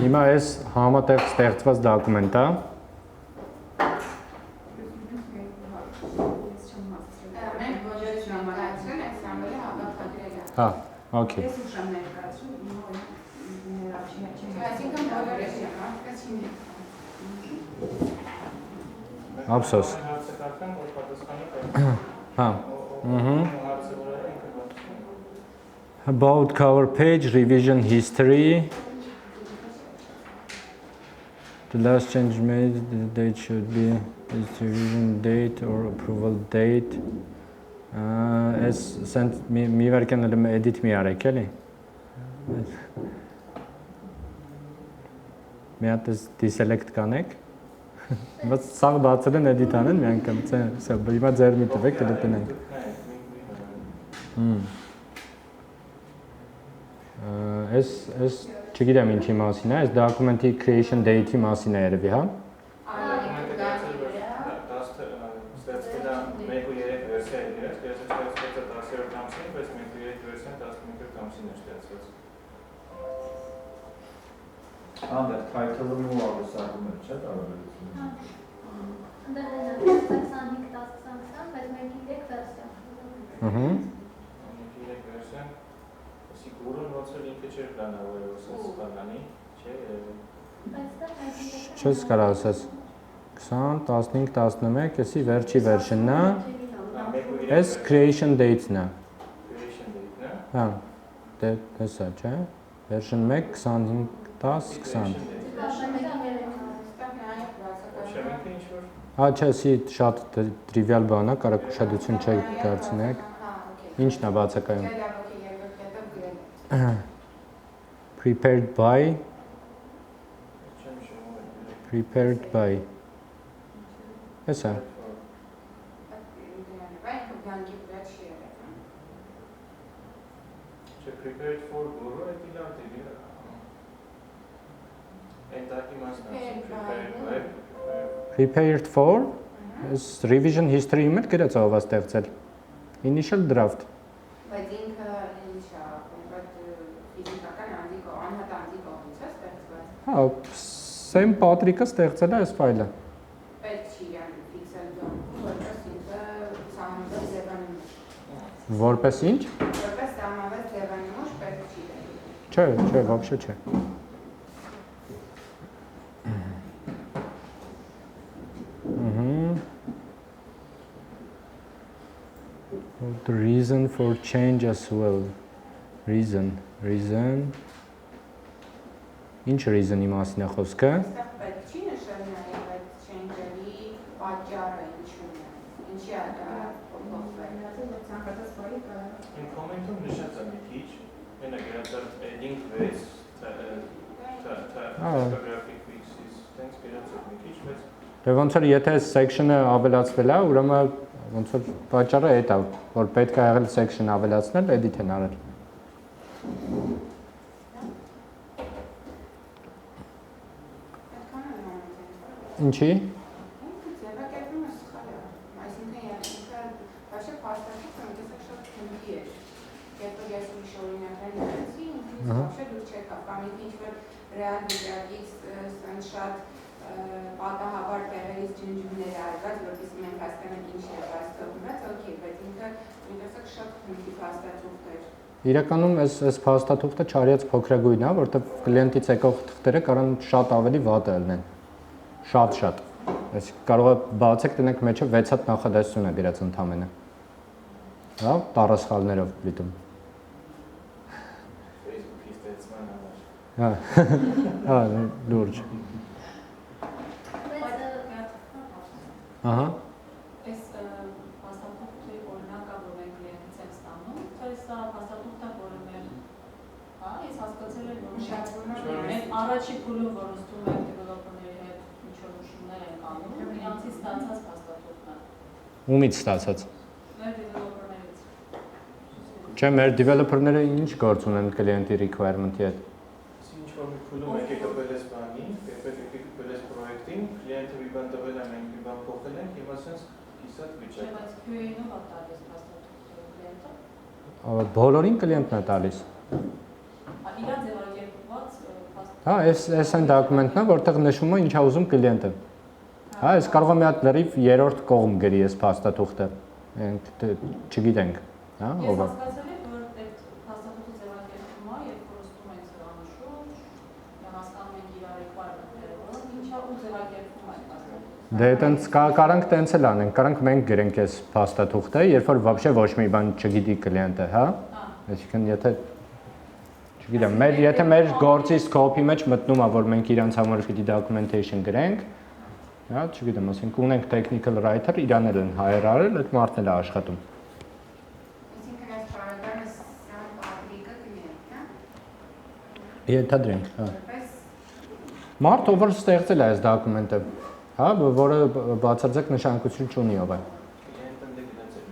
Հիմա այս համատեղ ստեղծված դոկումենտը Հա, okay. Ափսոս։ Հա։ About cover page, revision history. The last change made, the date should be this revision date or approval date. As sent me verken eller edit mi arek էլի։ Մի հատ deselect կանեք։ Բայց սա բացել են edit անեն մի անգամ, սա հիմա ձեր մի տվեք կդտնենք։ Այս չգիտեմ ինչի մասին է, այս document-ի creation date-ի մասին է երևի, հա։ Անդեր title-ը ու աղյուսակում է, չէ՞ տարբերությունը։ Անդեր դենա 25-10-20, բայց մենք 3 վերսիա։ վերսիան, ասի գուրը ոնց էլ ինքը չէր պլանավորել, որ սենց բանանի, չէ՞։ Չես կարող ասես 20, 15, 11, էսի վերջի version-ն է։ Այս creation date-ն է։ Creation date-ն է։ Հա, դե հեսա, չէ՞։ Version 1, 25, 10, 20։ Հա, չէ, սի շատ trivial բան է, կարակ ուշադրություն չեք դարձնեք։ Ինչն է բացակայում։ Prepared by Հեսա։ Prepared for guru է դիլավ դիլի։ Prepared for revision history իմը գրած ով է ստեղծել։ Initial draft։ Բայց ինքը ինչ է, ֆիզիկական անհատ կողմից է ստեղծված։ Հա, Sam Patrick-ը ստեղծել է այս ֆայլը։ Պետք չի յանի pixel jump, որպես ինքը սահմանված ձևանիմուշ։ Որպես ինչ։ Որպես սահմանված ձևանիմուշ պետք չի դեպի։ Չէ, вообще չէ։ The reason for change as well. Reason. Ինչ reason-ի մասին է խոսքը։ Այստեղ պետք չի նշել նաև այդ change-երի պատճառը ինչու՞ն է։ Ինչի է դա փոխվել։ Ցանկացած բանի կա։ Իմ կոմենտում նշած է մի քիչ, մենակ գրած adding weights, typographic fixes, thanks գրած է մի քիչ, բայց Դե ոնց որ եթե section-ը ավելացվել է, ուրեմն ոնց որ պատճառը այդ է, որ պետք է եղել section ավելացնել, edit են արել։ Ինչի։ Ձևակերպումը սխալ է, այսինքն ինքը բաշը փաստացիորեն այնպես շատ քննի է։ Երբ որ ես ուրիշ օրինակներ նայեցի, ինքնից բաշը դուր չեկավ, կամ ինքը ինչ-որ ռեալ վիճակից սենց շատ պատահաբար տեղերից ջնջումներ արված, որպեսզի մենք հասկանանք ինչ է փաստաթուղթված, օքեյ, բայց ինքը այնպես շատ քննի փաստաթուղթ էր։ Իրականում այս փաստաթուղթը չարյաց փոքրագույն է, որտեղ կլիենտից եկող թղթերը կարող շատ ավելի վատ լինեն։ Շատ։ Այսինքն կարող է բացեք տնեք մեջը 6 հատ նախադասություն է գրած ընդամենը։ Հա, տառասխալներով պլիտում։ Facebook-ի ստեղծման համար։ Հա, հա, լուրջ։ Ահա։ Այս փաստաթուղթի օրինակը, որ մենք կլիենտից ենք ստանում, թե սա փաստաթուղթը, որը մեր, հա, ես հասկացել եմ, որ մենք առաջի փուլում, որ ուստում ենք դիվելոպերների հետ ինչ-որ ուշումներ ենք անում, իրանցից ստացած փաստաթուղթն է։ Ումից ստացած։ Մեր դիվելոպերներից։ Չէ, մեր դիվելոպերները ինչ գործ ունեն կլիենտի requirement-ի հետ։ Ինչ-որ մի փուլում եկեք կպել ես բանի, եկեք կպել ես պրոյեկտին, կլիենտը մի բան տվել է, մենք մի բան փոխել ենք, հիմա սենց կիսատ վիճակ։ Չէ, բայց QA-նով է տալիս փաստաթուղթը կլիենտը։ Բոլորին կլիենտն է տալիս։ Իրա ձևակերպված Հա, այս այն դոկումենտն է, որտեղ նշվում է ինչ է ուզում կլիենտը։ Հա, այս կարող եմ մի հատ լրիվ երրորդ կողմ գրի այս փաստաթուղթը։ Մենք չգիտենք, հա, Ես ով է։ հասկացել եմ, որ այդ փաստաթուղթը ձևակերպվում է, երբ խոսում ենք սրանշուր, հասկանում ենք իր requirement-ները, ինչա ու ձևակերպվում է փաստաթուղթը։ Դե այտենց կարանք տենց էլ անենք, կարանք մենք գրենք այս փաստաթուղթը, երբ որ вообще ոչ մի բան չգիտի կլիենտը, հա։ Այսինքն եթե չգիտեմ, եթե մեր գործի scope-ի մեջ մտնում է, որ մենք իրանց համար պիտի documentation գրենք, հա, չգիտեմ, ասենք ունենք technical writer, իրան էլ են hire արել, այդ մարդն էլ է աշխատում։ Այսինքն այս բարեկամը սան պատրիկը կլիենտ, հա։ Ենթադրենք, հա։ Որպես Մարդ, ով որ ստեղծել է այս դոկումենտը, հա, որը բացարձակ նշանակություն չունի ով է։ Կլիենտը դե գնաց է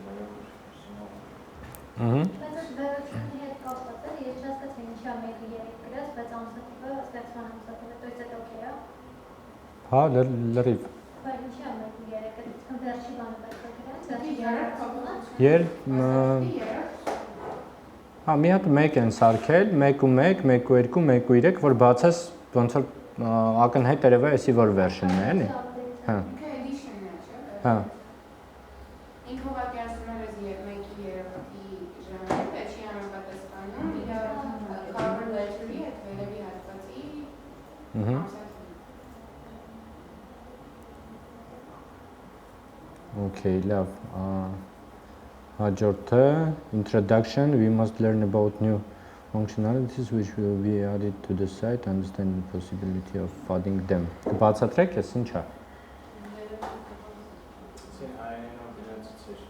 Ահա։ Բայց այս վերջինի հետ կապված է, ես չհասկացա ինչի է 1-3 գրած, բայց ամսաթվը ստեղծման ամսաթվը, то есть это օքեյ է։ Հա, լրիվ։ Բայց ինչի է 1-3, այսինքն վերջի բանը պետք է գրած, վերջի երրորդ բանը։ փոփոխություն։ Հա, մի հատ 1 են սարքել, 1.1, 1.2, 1.3, որ բացես ոնց որ ակնհայտ երևա էսի որ version-ն է, էլի։ Հա։ Ինքը edition-ն է, չէ՞։ Հա։ Ինքը ուղղակի ասում է ես 1-ի երրորդի ժամանակ, չի համապատասխանում իր cover letter-ի հետ վերևի հատվածի Ահա։ ամսաթվին։ Okay, լավ։ Հաջորդը introduction, we must learn about new functionalities which will be added to the site, understand the possibility of adding them։ Բացատրեք, ես ինչ է։ Սին հայերենով դրանցից էր։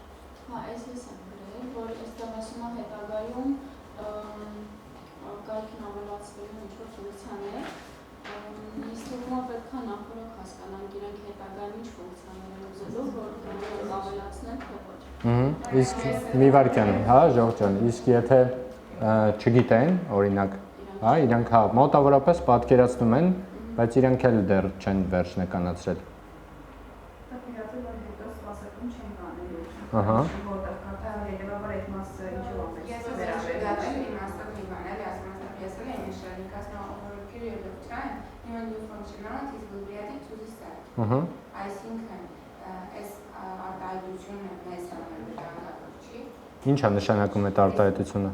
Հա, այս ես եմ գրել, որ այստեղ ասում է հետագայում կարգին ավելացվելու ինչ-որ ֆունկցիաներ, ինձ թվում է պետք է նախորդ հասկանանք իրենք հետագայում ինչ ֆունկցիաներ են ուզելու, որ կարող ավելացնել թե ոչ։ Իսկ մի վարքյան, հա, Ժողովուրդ ջան, իսկ եթե չգիտեն, օրինակ, հա, իրանք հա մոտավորապես պատկերացնում են, բայց իրանք էլ դեռ չեն վերջնականացրել։ Պատկերացրել որ հետո սպասարկում չեն կանելու։ Ահա։ Որտեղ կա հետևաբար այդ մասը ինչու ամեն Ես վերաբերել իմաստով մի բան էլի ասում եմ, ես էլ եմ նշել, ասում over a period of time, new functionalities will be added to the site։ Ահա։ Այսինքն, այս արտահայտությունը մեզ համար նշանակավոր չի։ Ինչ է նշանակում այդ արտահայտությունը։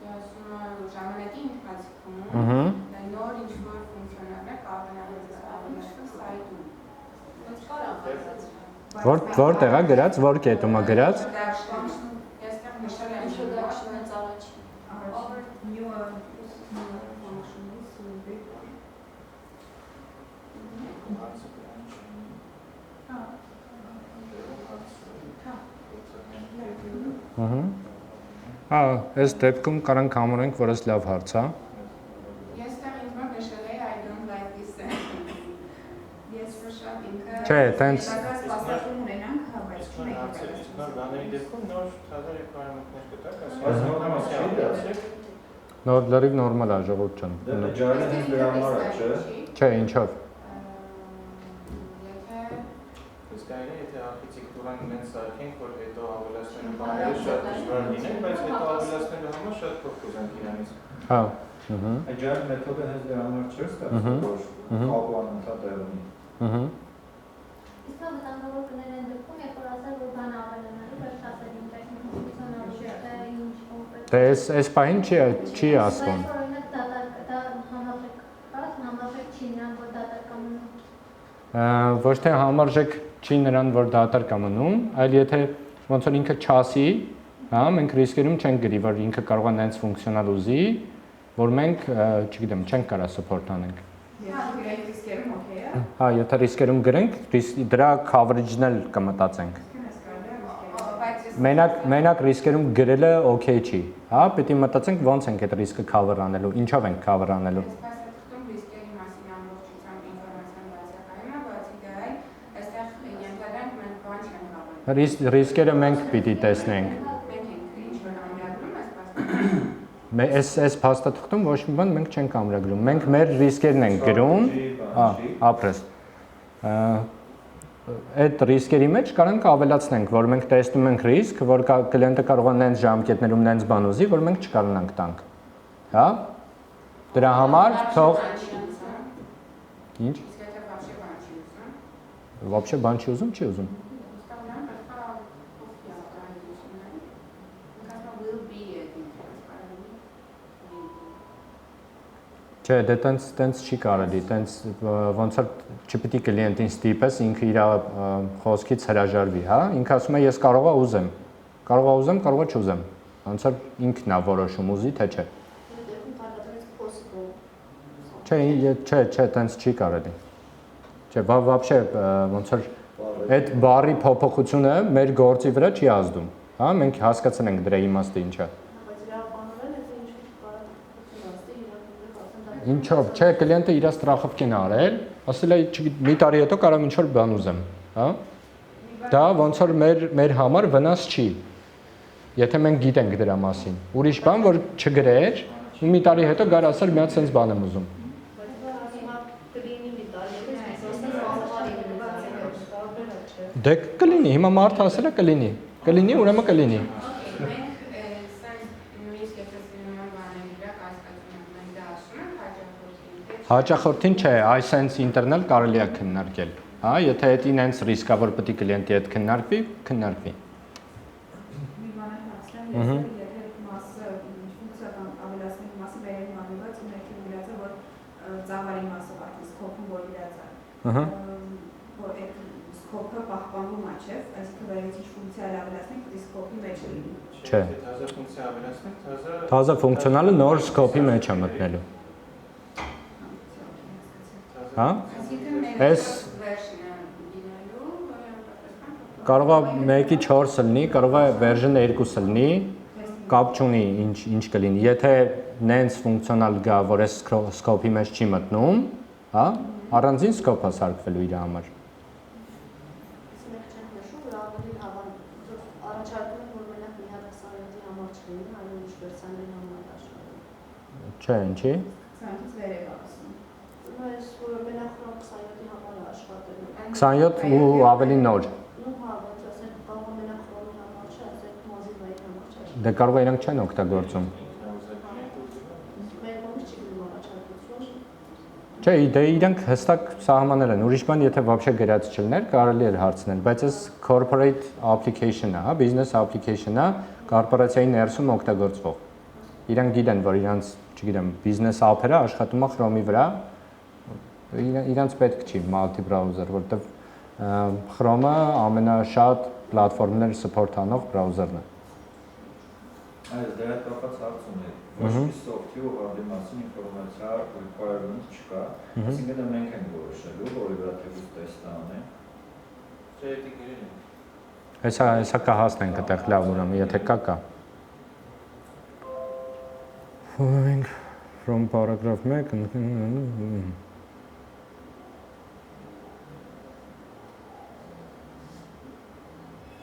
Դե ասում եմ ժամանակի ընթացքում Ահա։ նոր ինչ-որ ֆունկցիոնալներ կարող են ավելացվել սայթում։ Բայց կարա խեցած։ Որտեղ է գրած, որ կետում է գրած։ Եստեղ նշել եմ Introduction-ից առաջին։ Over new functions will be Հարցը դրան չի։ Հա, Ահա։ Հա, այս դեպքում կարանք համարենք, որ այս լավ հարց է։ Եստեղ ինձ մոտ նշել է I don't like this sentence։ Ես շուտ ինքը Չէ, տենց սպասարկում ունենանք, հա, բայց Իսկ նոր հարցեր, իսկ նոր բաների դեպքում նոր թազա requirement-ներ կտակ, ասում նոր լրիվ նորմալ է Ժողովուրդ ջան։ Դա ջարենից դրա համար է, չէ։ Չէ, ինչով։ Եթե Իսկ այլ է, եթե արխիտեկտուրան մենք սարքենք, որ հետո ավելացնելու բաները շատ դժվար լինեն, բայց հետո ավելացնելու համար շատ փոքր կուզենք իրանից։ Հա։ Ահա։ Այդ ջարեն մեթոդը հենց դրա համար չէ ստացվում, որ կապլան ընդհատել ունի։ Ահա։ Իսկ վտանգավոր կներեն դեպքում, երբ որ ասել, որ բան ավելանալու, բայց ասել ինչ ֆունկցիոնալ է, ինչ կոնկրետ։ Դե այս պահին չի ասվում։ Բայց օրինակ դա համարժեք, կարաս համարժեք չի նրան, որ դատարկա մնում։ Ոչ թե համարժեք չի նրան, որ դատարկ է մնում, այլ եթե ոնց որ ինքը չասի, հա, մենք ռիսկերում չենք գրի, որ ինքը կարող է նենց ֆունկցիոնալ ուզի, որ մենք, չգիտեմ, չենք կարա support անենք։ Ես ռիսկերում օքեյ է։ Հա, եթե ռիսկերում գրենք, դրա coverage-ն էլ կմտածենք։ Մենակ ռիսկերում գրելը օքեյ չի, հա, պետք է մտածենք ոնց ենք այդ ռիսկը cover անելու, ինչով ենք cover անելու։ սպասարկում ռիսկերի մասին ամբողջությամբ ինֆորմացիան բացակայում է, բացի դա այստեղ ենթադրենք մենք բան չենք հավանում։ Ռիսկերը մենք պիտի տեսնենք։ Մենք ենք ինչ-որ ամրագրում է սպասարկում։ Այս փաստաթղթում ոչ մի բան մենք չենք ամրագրում։ Մենք մեր ռիսկերն ենք գրում, հա, ապրես։ Այդ ռիսկերի մեջ կարանք ավելացնենք, որ մենք տեսնում ենք ռիսկ, որ կլիենտը կարող է նենց ժամկետներում նենց բան ուզի, որ մենք չկարողանանք տանք։ Հա։ Դրա համար թող ինչ Իսկ եթե вообще բան չի ուզում, вообще բան չի ուզում, չի ուզում։ Ստանան պետք է կոպիա կարողություններ։ Ինքնա will be Չէ, դե տենց չի կարելի, տենց ոնց որ չպիտի կլիենտին ստիպես, ինքը իր խոսքից հրաժարվի, հա? Ինքը ասում է ես կարողա ուզեմ, կարողա չուզեմ։ Ոնց որ ինքն է որոշում ուզի թե չէ։ Չէ, տենց չի կարելի։ Չէ, вообще ոնց որ այդ բառի փոփոխությունը մեր գործի վրա չի ազդում, հա? Մենք հասկացել ենք դրա իմաստը ինչա։ Ինչով, չէ, կլիենտը իր ստրախովքին արել, ասել է մի տարի հետո կարող ինչ որ բան ուզեմ, հա? Դա ոնց որ մեր համար վնաս չի։ Եթե մենք գիտենք դրա մասին։ Ուրիշ բան, որ չգրեր, ու մի տարի հետո գար ասել մի հատ sense բան եմ ուզում։ Դե կլինի, հիմա մարդը ասել է կլինի, ուրեմն կլինի։ Մենք սենց նույնիսկ եթե սինոնում բաներ իրակ հասկացում ենք, մենք դա ասում ենք հաճախորդին։ Հաճախորդին չէ, այս sense ինտերնալ կարելի է քննարկել։ Հա, եթե դա ինձ ռիսկավոր պետք է կլիենտի հետ քննարկվի։ Մի բան եմ հասցնել, եթե մասը ֆունկցիա կամ ավելացնի մասը վերին մանուված ու մեկի գրած է, որ ծավալի մասով արդեն սկոպում որ գրած է։ Ահա։ Որ այդ սկոպը պահպանվում է, չէ՞, այսինքն վերից ինչ ֆունկցիա ավելացնենք, դա սկոպի մեջ լինի։ Չէ։ Թազա ֆունկցիա ավելացնենք, Թազա ֆունկցիոնալը նոր սկոպի մեջ է մտնելու։ Հա։ Այս կարող է 1-ի 4 լինի, կարող է version 2 լինի, կապ չունի ինչ կլինի։ Եթե նենց ֆունկցիոնալ գա, որ այս սկոպի մեջ չի մտնում, հա, առանձին սկոպ է սարքվելու իր համար։ Չէ, ինչի։ Սրանից վերև ասում։ 27 ու ավելի նոր։ Դե կարող է իրանք չեն օգտագործում։ Չէ, դե իրանք հստակ սահմանել են։ Ուրիշ բան, եթե вообще գրած չլներ, կարելի էր հարցնել, բայց այս corporate application-ը, հա, business application-ը կորպորացիայի ներսում օգտագործվող։ Իրանք գիտեն, որ իրանք, չգիտեմ, business app-երը աշխատում է Chrome-ի վրա, իրանք պետք չի multi-browser, որտեվ Chrome-ը ամենաշատ պլատֆորմներ support անող browser-ն է։ Այս դրա կապված հարց ունի։ Ոչ մի soft-ի ուղղակի մասին ինֆորմացիա requirement չկա, այսինքն դա մենք ենք որոշելու, որի վրա թե տեստ անենք։ Չէ, դա գրել ենք։ Հեսա կհասնենք այդտեղ լավ ուրեմն, եթե կա։ Following from paragraph 1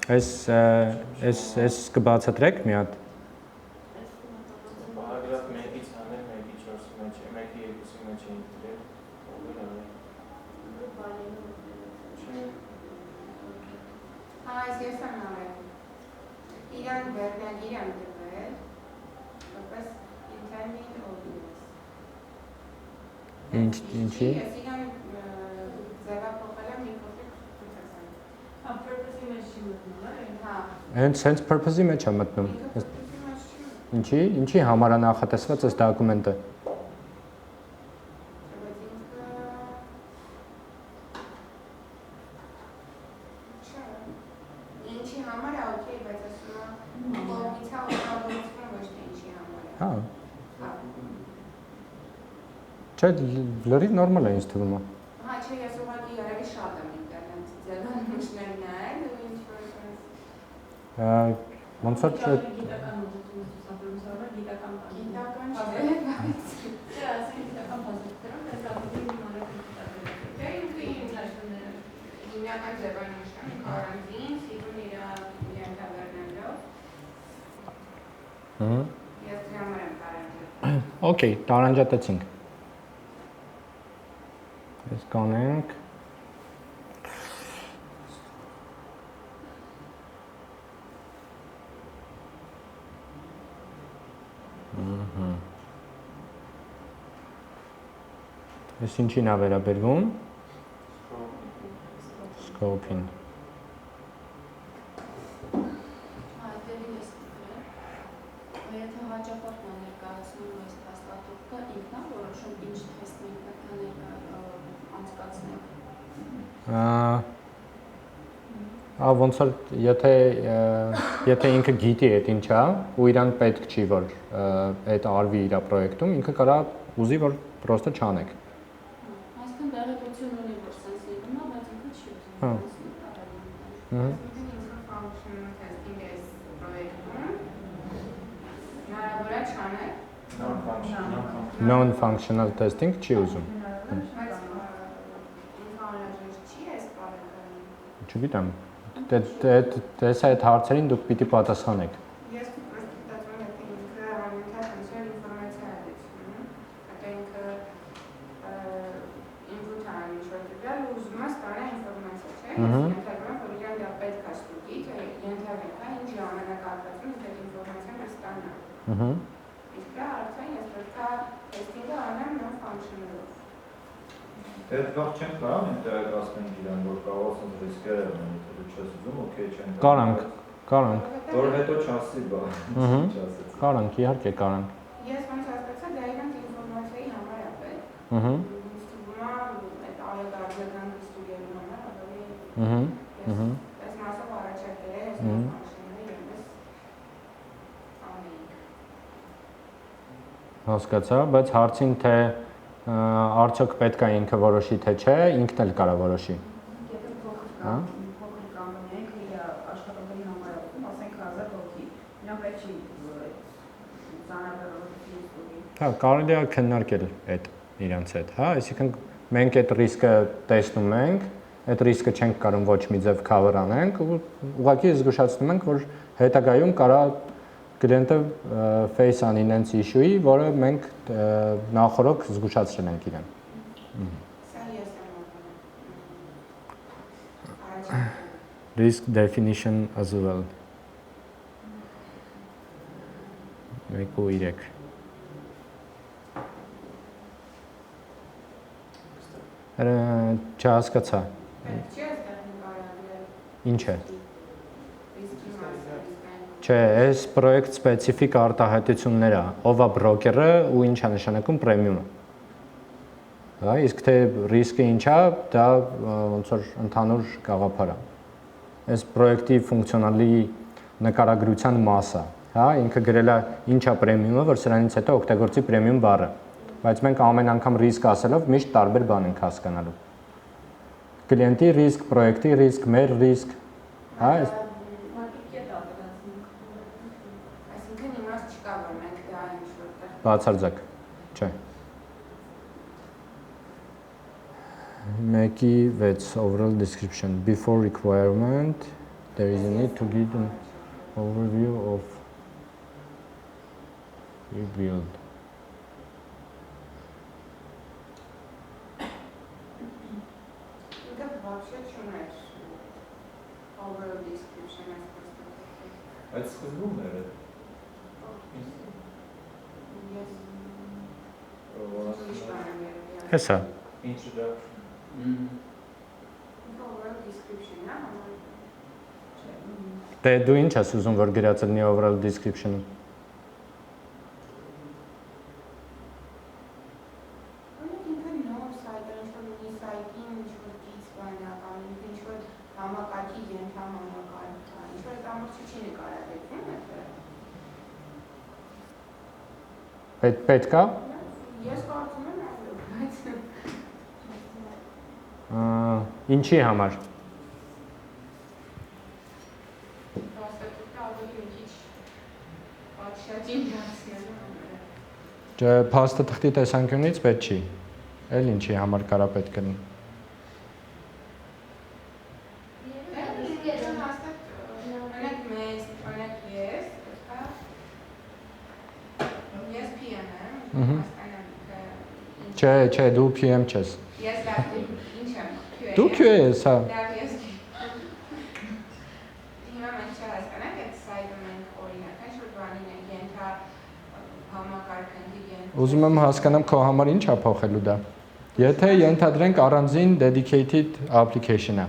Այս կբացատրեք մի հատ։ Պարագրաֆ 1-ից հանել 1-ի 4-ի մեջ, 1-ի 2-ի մեջ էին դրել։ Այս ես եմ արել։ Իրան վերնագիր եմ դրել, որպես intending audience։ Ինչի։ Ես իրան ձևափոխել եմ մի փոքր ցույցասան։ Purpose-ի մեջ չի մտնում, Հա։ Հենց sense purpose-ի մեջ է մտնում։ Ինչի համար է նախատեսված այս դոկումենտը։ Ինչի համար է օքեյ, բայց ասում եմ կողմիցա օգտագործվում ոչ թե ինչի համար է։ Հա։ Չէ, լրիվ նորմալ է ինձ թվում է։ Հա, չէ, ես ուղղակի երևի շատ եմ ինտերնետ ձևանմուշներ նայել ու ինչ-որ sense Ոնց որ գիտական ուղղություն ցուցաբերում սովորել գիտական բան։ գիտական չէ, բայց Չէ, ասենք գիտական բազիկներով դա ավելի մանրակրկիտ է։ դե ինքնին հիմնական ձևանմուշն կարանտին, սիրուն իր ենթավերնելով։ Ես դրա համար եմ տարանջել։ Okay, տարանջատեցինք։ Ես կանենք։ Ես ինչին ա վերաբերվում։ Scope-ին։ Այդտեղին ես գրել։ Եթե հաճախորդն է ներկայացնում այս փաստաթուղթը, ինքն է որոշում ինչ թեստներ պետք է անցկացնենք։ Ոնց որ եթե ինքը գիտի այդ ինչա ու իրան պետք չի որ այդ արվի իր պրոյեկտում, ինքը կարա ուզի որ պրոստը չանեք։ Այսինքն դերակցություն ունի որ sense լինում է, բայց ինքը չի ուզում։ Հա։ Functional testing is proyectum. Հնարավոր է չանել, Non-functional testing չի ուզում։ բայց ինքը անհրաժեշտ չի այս բառը։ Չգիտեմ։ Դες այդ հարցերին դուք պիտի պատասխանեք։ Ես պրոստը դատում եմ, թե ինքը անընդհատ ինչ-որ ինֆորմացիա է լցնում, հետո ինքը input անի ինչ-որ տվյալ ու ուզում է ստանալ ինֆորմացիա, չէ՞։ Ենթադրում եմ, որ իրան դա պետք է ստուգի, թե ենթադրենք, հա, ինչ ժամանակահատվածում ինքը այդ ինֆորմացիան կստանա։ Իսկ դա արդեն ես պետք է testing-ը անեմ non-functional-ով։ Այդ վաղ չենք կարող ինտերակացնենք իրան, որ կարող ասենք ռիսկերը ունեն, եթե դու չես ուզում, օքեյ չենք Կարանք։ Որ հետո չասի բա։ Կարանք, իհարկե կարանք։ Ես ոնց հասկացա, դա իրանք ինֆորմացիայի համար է պետք։ Ստուգումա այդ արագ-արձագանք ստուգելու համար ավելի այս մասով առաջարկել է այս ֆունկցիաները եւ ես անեինք։ Հասկացա, բայց հարցին թե արդյոք պետք է ինքը որոշի թե չէ, ինքն էլ կարող որոշի։ Եթե փոքր կամպանիա ինքը իր աշխատողների համար ուտում, ասենք 1000 հոգի, նրան պետք չի ծանրաբեռնություն ստուգի։ Հա, կարելի է քննարկել այդ իրանց հետ, հա, այսինքն մենք այդ ռիսկը տեսնում ենք, այդ ռիսկը չենք կարող ոչ մի ձև cover անենք ու ուղղակի զգուշացնում ենք, որ հետագայում կարա կլիենտը face անի նենց issue-ի, որը մենք նախորոք զգուշացրել ենք իրեն։ Սա ես եմ ապրում։ Risk definition as well. 1.3 Չհասկացա։ Չի այստեղ նկարագրել Ինչ է։ ռիսկի մասը։ Չէ, այս պրոյեկտ սպეციფიկ արտահայտություններ է, ով է բրոկերը ու ինչ է նշանակում պրեմիումը։ Հա, իսկ թե ռիսկը ինչ է, դա ոնց որ ընդհանուր գաղափար է։ Այս պրոյեկտի ֆունկցիոնալի նկարագրության մասը, հա, ինքը գրել է ինչ է պրեմիումը, որ սրանից հետո օգտագործի պրեմիում բառը։ Բայց մենք ամեն անգամ ռիսկ ասելով միշտ տարբեր բան ենք հասկանալու։ Կլիենտի ռիսկ, պրոյեկտի ռիսկ, մեր ռիսկ, հա, Այսինքն իմաստ չկա, որ մենք դա ինչ-որ տեղ բացարձակ, չէ։ 1.6 overall description. Before requirement, there is a need to give an overview of rebuild. ինքը вообще չուներ overall description այս փաստաթղթի։ Այդ սկզբում էր Ես ուրիշ բան եմ երևի։ Հեսա։ introduction։ Ինքը overall description-ն է համար։ Դե դու ինչ ես ուզում որ գրած լինի overall description-ը։ Ինքը նոր սայթ է, ինչ-որ ունի սայթին, ինչ-որ կից բան է կամ ինչ-որ համակարգի ենթահամակարգ է, ինչ-որ այդ ամբողջը չի նկարագրվում այդտեղ։ Պետք է։ Ես կարծում եմ այո, բայց Ինչի համար։ փաստաթուղթը ավելի մի քիչ պատշաճին դարձնելու համար է։ Չէ, փաստաթղթի տեսանկյունից պետք չի։ Էլ ինչի համար կարա պետք լինի։ Չէ, դու PM չես։ Ես դա ինչ եմ, QA։ Դու QA ես, հա։ Դա ես։ Հիմա մենք չհասկանանք այդ սայթը մենք օրինակ ինչ-որ բանին ենք ենթա համակարգի ենթա։ Ուզում եմ հասկանամ քո համար ինչ է փոխելու դա։ Եթե ենթադրենք առանձին dedicated application-ը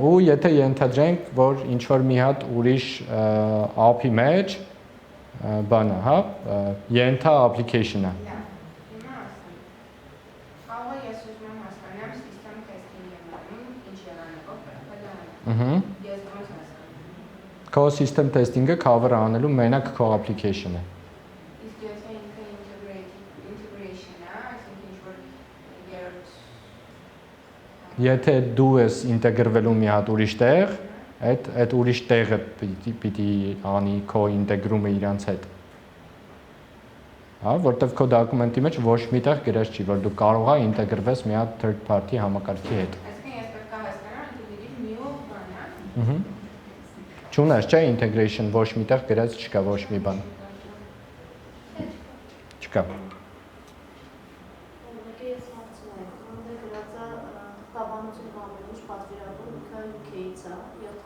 ու եթե ենթադրենք, որ ինչ որ մի հատ ուրիշ app-ի մեջ բանը, հա, ենթա application-ը։ Հիմա ասեմ։ Կարող է ես ուզում եմ հասկանամ system testing-ի մոդում ինչ եղանակով պետք է Ահա։ ես ոնց հասկանամ։ Քո system testing-ը cover անելու մենակ քո application-ը։ Իսկ եթե ինքը integration-ը, այսինքն ինչ որ երրորդ Եթե դու ես ինտեգրվելու մի հատ ուրիշ տեղ, այդ ուրիշ տեղը պիտի անի քո ինտեգրումը իրանց հետ։ Հա, որտեվ քո դոկումենտի մեջ ոչ միտեղ գրած չի, որ դու կարող ես ինտեգրվես մի հատ third party համակարգի հետ։ Այսինքն ես պետք է հասկանամ ինտեգրատիվ մի բան, հա։ Ահա։ Չունես, չէ, integration ոչ միտեղ գրած չկա ոչ մի բան։ Չկա։ Ես հարցում եմ, անդե գրածա տաբանություն համենուշ պատվիրատու միքա UK-ից է, եւ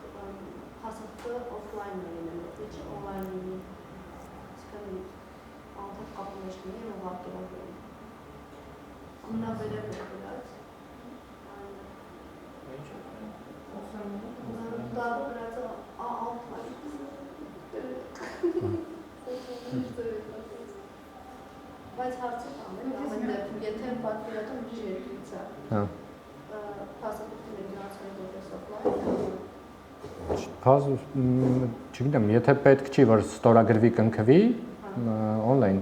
հասածը օֆլայն է լինելու, ոչ օնլայն լինի։ Իսկան անդա կապնեշնի ու վարտորագրում։ Ամնաբերել է գրած։ Դա գրածը Բայց հարցը տանեմ, ամեն դեպքում, եթե պատվիրատու ուրիշ երկրից է, Հա։ փաստաթուղթը ներկայացնելու որպես օֆլայն, Չգիտեմ, եթե պետք չի, որ ստորագրվի կնքվի, online։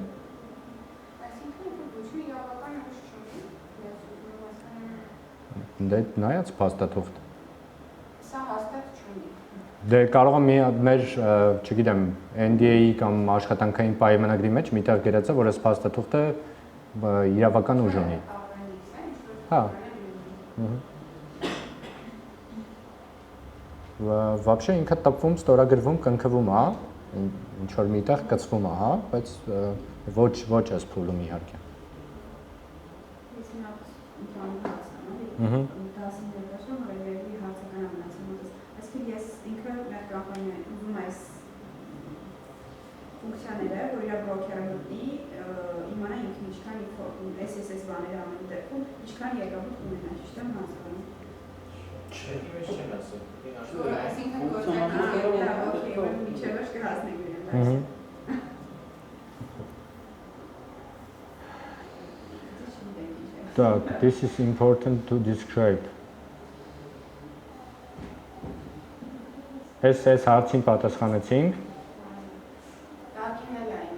Այսինքն ոչ մի իրավական ուժ չունի, ես ուզում եմ հասկանամ։ Դե նայած փաստաթուղթ։ Սա հաստատ չունի։ Դե կարող է մեր, չգիտեմ, NDA-ի կամ աշխատանքային պայմանագրի մեջ միտեղ գրած է, որ այս փաստաթուղթը իրավական ուժ ունի։ Հա։ Вообще ինքը տպվում, ստորագրվում, կնքվում է, ինչ որ միտեղ կծվում է, հա, բայց ոչ այս փուլում իհարկե։ Ես հիմա ընտրանում հասնամ, դասին ներկայացնում, որևէ հարցական ամենացնում ես։ Այսինքն ես ինքը մեր կամպանիան ուզում այս ֆունկցիաները, որ իր բրոքերը մտնի, իմանա ինքն ինչքան SSS բաները ամեն դեպքում, ինչքան եկամուտ ունենա, ճիշտ եմ հասկանում։ Չէ, ես չեմ ասում։ Այսինքն գործական միջևեր կհասնենք իրեն։ Так, this is important to describe. Այս հարցին պատասխանեցինք։ Տակին էլ այն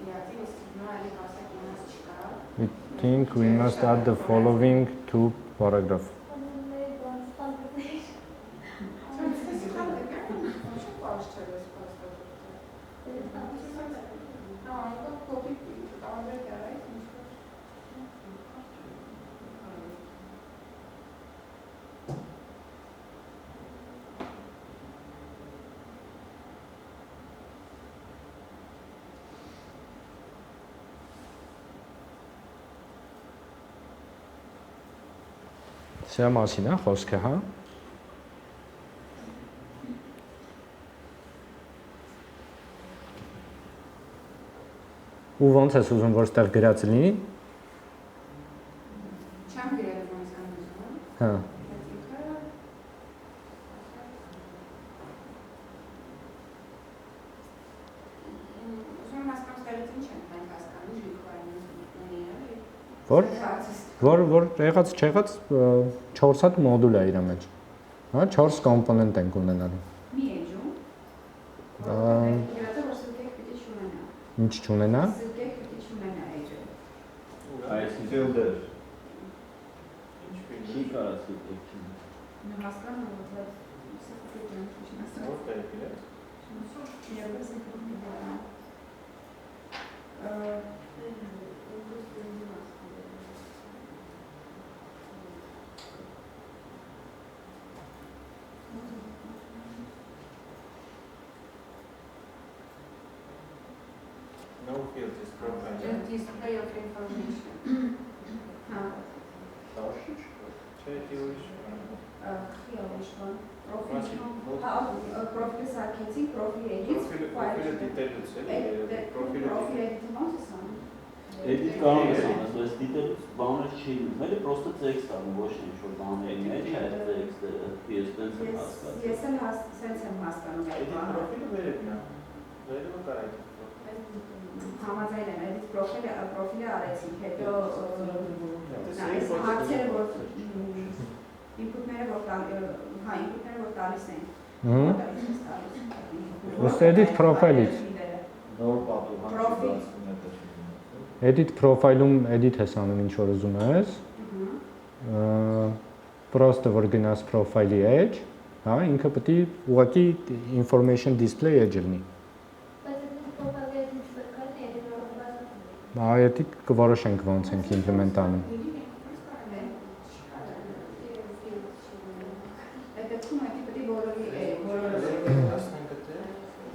իրացին, իսկ նո այլի հասակ իմաց չկա։ We think we must add the following two paragraph. Սա մասին է խոսքը, հա։ Ու ոնց ես ուզում, որ ստեղ գրած լինի։ Չեմ գրել ոնց եմ ուզում։ Հա։ Ուզում հասկանամ ստեղից ինչ են մենք հասկանում, requirement-ների, էլի։ Որ եղած չեղած 4 հատ մոդուլ է իր մեջ։ Հա, 4 կոմպոնենտ ենք ունենալու։ Մի էջում։ Գրածը որ սրկեք պիտի չունենա։ Ինչ չունենա։ Սրկեք պիտի չունենա էջը։ Այս filter Ինչ ֆիլմ։ չի կարա սուտեք։ Նա հասկանում է, որ սրկեք ինչ ասած։ Որտե՞ղ է գրած։ Երբ սրկեք No field is provided. Just display of information։ Հա, Տաշիչ։ Չէ, դիուրիշ։ խիալ իշվան։ Մասի, Պրոֆիլը սարքեցինք, պրոֆիլը Պրոֆիլը դիտելուց է, պրոֆիլը Պրոֆիլը դիտում ոնց է սանում։ Edit կարող ես անես, то есть դիտելուց բանը չի լինում, էլի պրոստը տեքստ ա, ոչ ինչ-որ բաների մեջ է տեքստը, ես տենց եմ հասկանում։ Ես էլ սենց եմ հասկանում այդ Edit բանը։ profile վերևն է։ Վերևը կա edit Համաձայն եմ, edit profile արեցինք, հետո այս հարցերը, որ input-ները, որ տալիս են։ Ըստ edit profile-ից։ Նոր պատուհան Edit profile-ում edit ես անում ինչ որ ուզում ես։ Պրոստը որ գնաս profile-ի edge, հա, ինքը պետք է ուղղակի information display edge լինի։ Այդ կորոշենք ոնց ենք implement անում։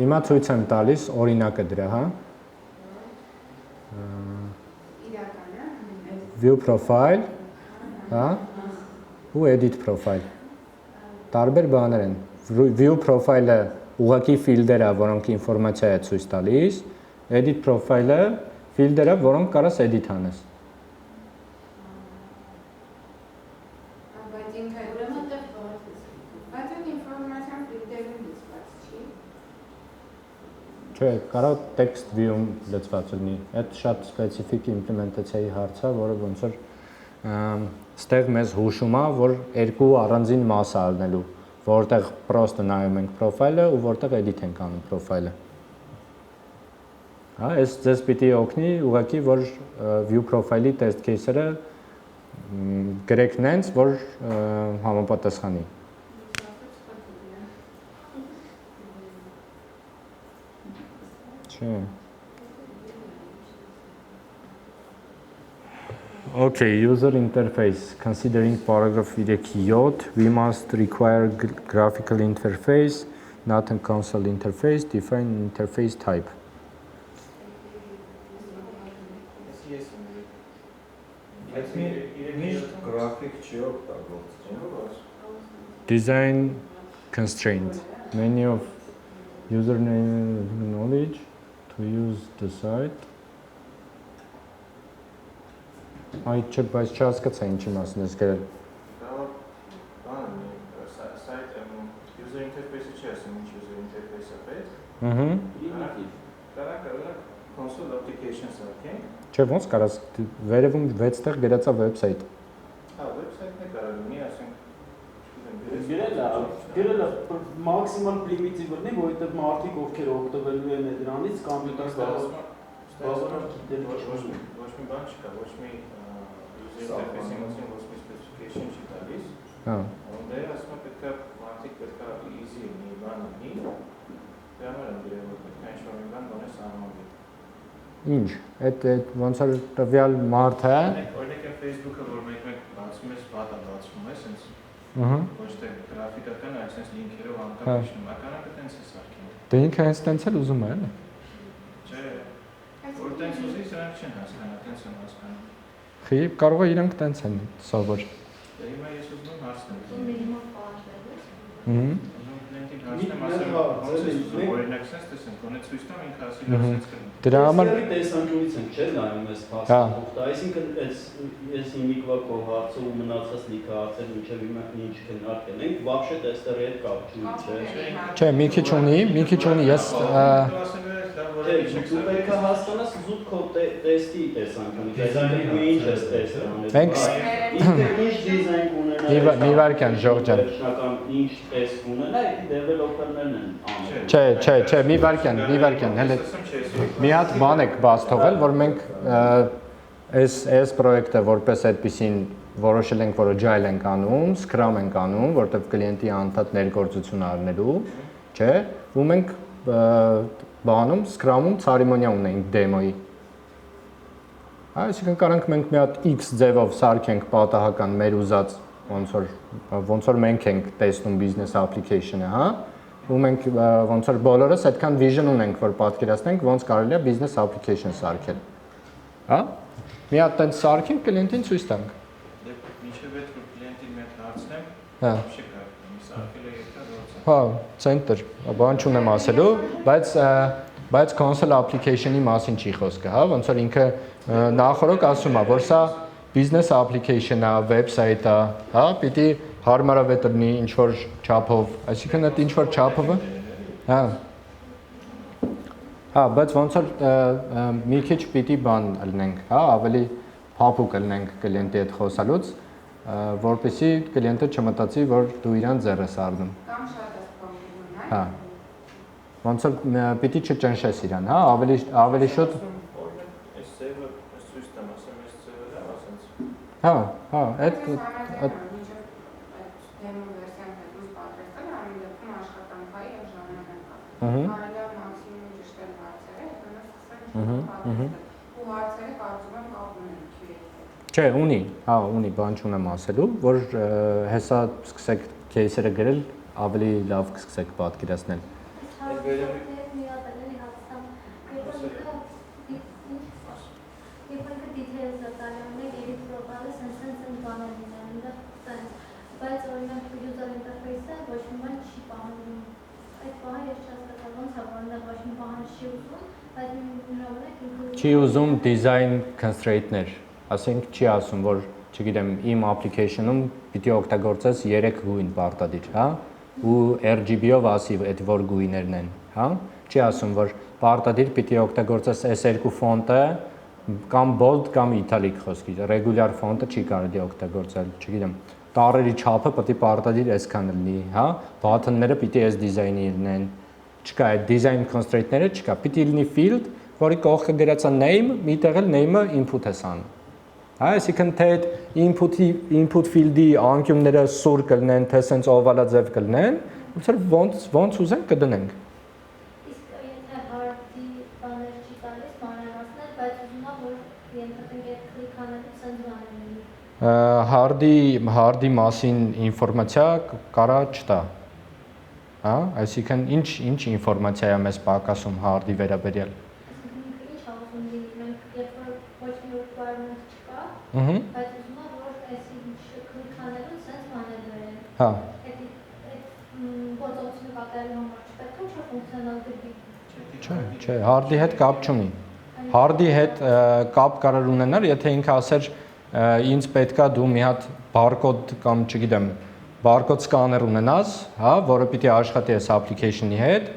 Հիմա ցույց եմ տալիս օրինակը դրա, հա։ View profile, հա, ու edit profile։ Տարբեր բաներ են։ View profile-ը ուղղակի ֆիլդեր է, որոնք ինֆորմացիա է ցույց տալիս, edit profile-ը ֆիլդերը, որոնք կարաս edit անես։ Չէ, կարող text view-ում լցված լինի։ Այդ շատ սպეციფიկ իմպլեմենտացիայի հարց է, որը ոնց որ ստեղ մեզ հուշում է, որ երկու առանձին մաս է ալնելու, որտեղ պրոստը նայում ենք profile-ը ու որտեղ edit ենք անում profile-ը։ Հա, այս ձեզ պիտի օգնի ուղղակի, որ view profile-ի test case-երը գրեք նենց, որ համապատասխանի։ Okay, user interface. Considering paragraph 3.7, we must require graphical interface, not a console interface. Define interface type. Design constraint. Many of username knowledge to use the site. Այդ չէ, բայց չհասկացա ինչի մասին ես գրել։ Site user interface-ը չի ասում ինչ user interface-ը պետք։ Կարա console application-ը սարքենք։ Չէ, ոնց կարաս վերևում 6 տեղ գրած է website։ Հա, website-ն է կարող լինի, ասենք, գրելը մաքսիմալ պրիմիտիվ լինի, որովհետև մարդիկ ովքեր օգտվելու են դրանից կոմպյուտեր բավարար գիտել ոչ մի բան չկա, ոչ մի user interface-ի մասին ոչ մի specification չի տալիս։ Հա։ Դե ասում եմ պետք է մարդիկ պետք է easy լինի, բան լինի։ Դրա համար եմ գրել, որ պետք է ինչ-որ մի բան բանես անվանվի։ Ինչ, այդ ոնց որ տվյալ մարդը Օրինակ Facebook-ը, որ մեկ բացում ես, վատ է բացվում է, սենց ոչ թե գրաֆիկական, այլ սենց լինքերով անգամ իջնում, ականակը տենց է սարքին։ Դե ինքը հենց տենց էլ ուզում է, էլի։ Չէ, որ տենց ուզի, սրանք չեն հասկանա, տենց են հասկանում։ Խի, կարող է իրանք տենց են սովոր։ Դե հիմա ես ուզում եմ հարցնել։ Մինիմալ պահանջներ։ Կլենտին հարցնեմ, ասեմ, ոնց ես ուզում, օրինակ սենց տեսեմ, գոնե ցույց տամ ինքը ասի լավ սենց կլինի։ Դրա համար տեսանկյունից ենք չէ նայում այս փաստաթուղթը, այսինքն այս հիմիկվա քո հարցը ու մնացած լիքը հարցեր մինչև հիմա ինչ քննարկել ենք, вообще տեստերի հետ կապ չունի, չէ։ Չէ, մի քիչ ունի, ես Դու պետք է հասկանաս զուտ քո տեստի տեսանկյունից, այսինքն դու ինչ ես տեսել անել։ Մենք ինչ դիզայն ունենա։ Մի վարքան Ժորժ ջան։ Վերջնական ինչ տեսք ունենա, դա դեվելոպերներն են անել։ Չէ, մի վարքան, հələ մի հատ բան եք բաց թողել, որ մենք այս պրոյեկտը որպես այդպեսին որոշել ենք, որ agile ենք անում, scrum ենք անում, որտեղ կլիենտի անդադ ներգործություն առնելու, չէ, ու մենք բանում scrum-ում ցարիմոնիա ունենք դեմոյի։ Այսինքն կարանք մենք մի հատ X ձևով սարքենք պատահական մեր ուզած ոնց որ մենք ենք տեսնում business application-ը, հա, ու մենք ոնց որ բոլորս այդքան vision ունենք, որ պատկերացնենք ոնց կարելի է business application սարքել։ Հա? Մի հատ տենց սարքենք, կլիենտին ցույց տանք։ Դե մինչև այդ որ կլիենտին մի հատ հարցնեմ, Հա։ չի կարելի, սարքել է երկար գործը։ Հա, center, բան չունեմ ասելու, բայց console application-ի մասին չի խոսքը, հա, ոնց որ ինքը նախորդ ասում է, որ սա business application-ա, website-ա, հա, պիտի հարմարավետ լինի ինչ որ չափով, այսինքն այդ ինչ որ չափով, հա։ Հա, բայց ոնց որ մի քիչ պիտի բան լինենք, հա, ավելի փափուկ լինենք կլիենտի հետ խոսալուց, որպեսզի կլիենտը չմտածի, որ դու իրան ձեռ ես առնում։ Կամ շատ ես փոխում, հա։ Ոնց որ պիտի չճնշես իրան, հա, ավելի շուտ Այս ծևը, այս ցույց տամ, ասեմ, այս ծևը լավ, ասենց։ Հա, հա, այդ դեմո վերսիան հետո պատրաստել ամեն դեպքում աշխատանքային եւ ժամանակային։ Կարելի է մաքսիմում ճշտել հարցերը, հետո նա սկսել պատրաստել։ Ու հարցերը կարծում եմ կապում են QA-ը։ Չէ, ունի, հա, ունի, բան չունեմ ասելու, որ հեսա սկսեք кейսերը գրել, ավելի լավ կսկսեք պատկերացնել։ Բայց օրինակ user interface-ը ոչ մի բան չի պահանջում։ Այդ բանը ես չհասկացա ոնց է, որ ոչ մի բան չի ուզում, բայց նույնիսկ Չի ուզում design constraint-ներ, ասենք չի ասում, որ, չգիտեմ, իմ application-ում պիտի օգտագործես 3 գույն պարտադիր, հա, ու RGB-ով ասի այդ որ գույներն են, հա, չի ասում, որ պարտադիր պիտի օգտագործես S2 ֆոնտը կամ bold կամ italic խոսքի, regular ֆոնտը չի կարելի օգտագործել, չգիտեմ, տառերի չափը պետք է պարտադիր այսքան լինի, հա, բաթոնները պիտի այս դիզայնի լինեն, չկա այդ design constraint-ները չկա, պիտի լինի field, որի կողքը գրած է name, միտեղ էլ name-ը input ես անում։ Հա, այսինքն թե այդ input field-ի անկյունները սուր կլինեն, թե sense օվալաձև կլինեն, ոնց ուզենք կդնենք։ Իսկ եթե հարդի բաներ չի տալիս, մանրամասներ, բայց ուզում է, որ կլիենտը կգետ կլիկ անելու sense բաներ լինի։ Հարդի մասին ինֆորմացիա կարա չտա։ Հա, այսինքն ինչ ինֆորմացիա է մեզ պակասում հարդի վերաբերյալ։ Ինչ է ուզում լինի, մենք երբ որ ոչ մի requirement չկա, բայց ուզում է, որ այսի կլիկ անելու sense բաներ վերեն։ Հա։ Այդ գործողությունը կատարելու համար չպետք է ինչ-որ ֆունկցիոնալ գրվի։ Չէ, հարդի հետ կապ չունի։ Հարդի հետ կապ կարող ունենալ, եթե ինքը ասեր ինձ պետքա դու մի հատ բարկոդ կամ չգիտեմ, բարկոդ սկաներ ունենաս, հա, որը պիտի աշխատի այս application-ի հետ,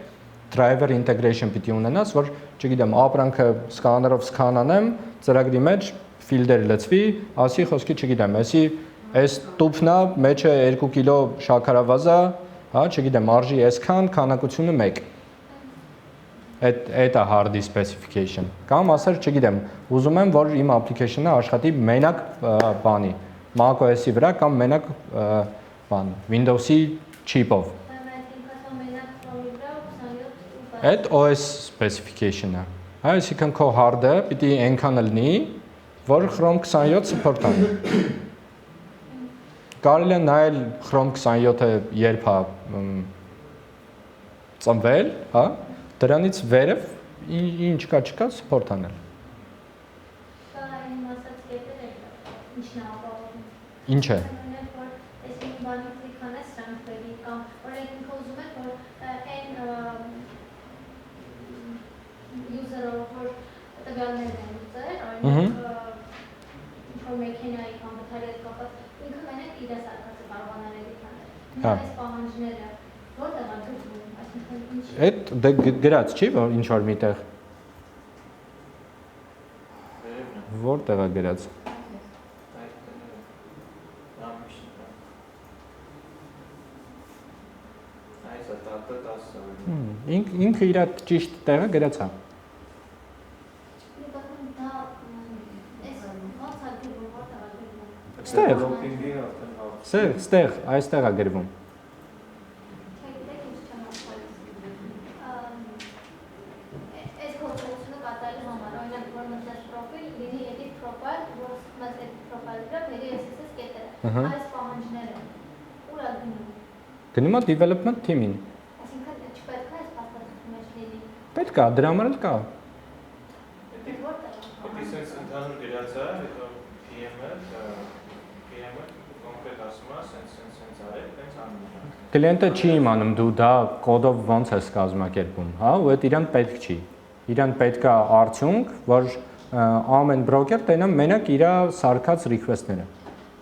driver integration պիտի ունենաս, որ չգիտեմ, ապրանքը սկաներով սկանանեմ, ծրագրի մեջ ֆիլդեր լցվի, ասի խոսքի չգիտեմ, այս տուփնա մեջը 2 կիլո շաքարավազա, հա, չգիտեմ, արժի այսքան, քանակությունը 1։ Այդ է հարդի specification։ Կամ ասել, չգիտեմ, ուզում եմ, որ իմ application-ը աշխատի մենակ բանի, macOS-ի վրա կամ մենակ բան, Windows-ի chip-ով։ Այդ OS specification-ը։ Այսինքն քո hard-ը պիտի այնքան լինի, որ Chrome 27 support անի։ Կարելի է նայել Chrome 27-ը երբ է ծնվել, հա, դրանից վերև ինչ կա չկա support անել։ Դա այն ասած կետերը ինչն է ապահովում։ Ինչ է։ Այս մի բանի կլիկ անես սրանքերի կամ օրինակ ինքը ուզում է, որ այն user-ը որ տվյալներն են ուզեր, օրինակ ինչ-որ մեքենայի կամ վթարի հետ կապված, ինքը մենակ իր սարքածը կարողանալ էդիտ անել։ Այս պահանջները որտեղ է գրվում, այսինքն ինչ։ Այդ գրած չի, որ ինչ որ միտեղ։ Որտեղ է գրած։ Ինքը իր ճիշտ տեղը գրած է։ Ստեղ, այստեղ է գրվում։ Այս գործողությունը կատարելու համար, օրինակ, որ մտած պրոֆիլ, լինի edit profile, որ մտած edit profile-ը վրա վերի SSS կետերը։ Այս պահանջները ուր է գնում։ Գնում է development team-ին։ Այսինքն չպետք է այս փաստաթղթի մեջ լինի։ Պետք է, դրա համար էլ կա։ Պետք է ընդհանուր գրած է, հետո PM-ը կոնկրետ ասում է, սենց արել, տենց անում է։ Կլիենտը չի իմանում դու դա կոդով ոնց ես կազմակերպում, հա, ու այդ իրան պետք չի։ Իրան պետք է արդյունք, որ ամեն broker տենա մենակ իր սարքած request-ները։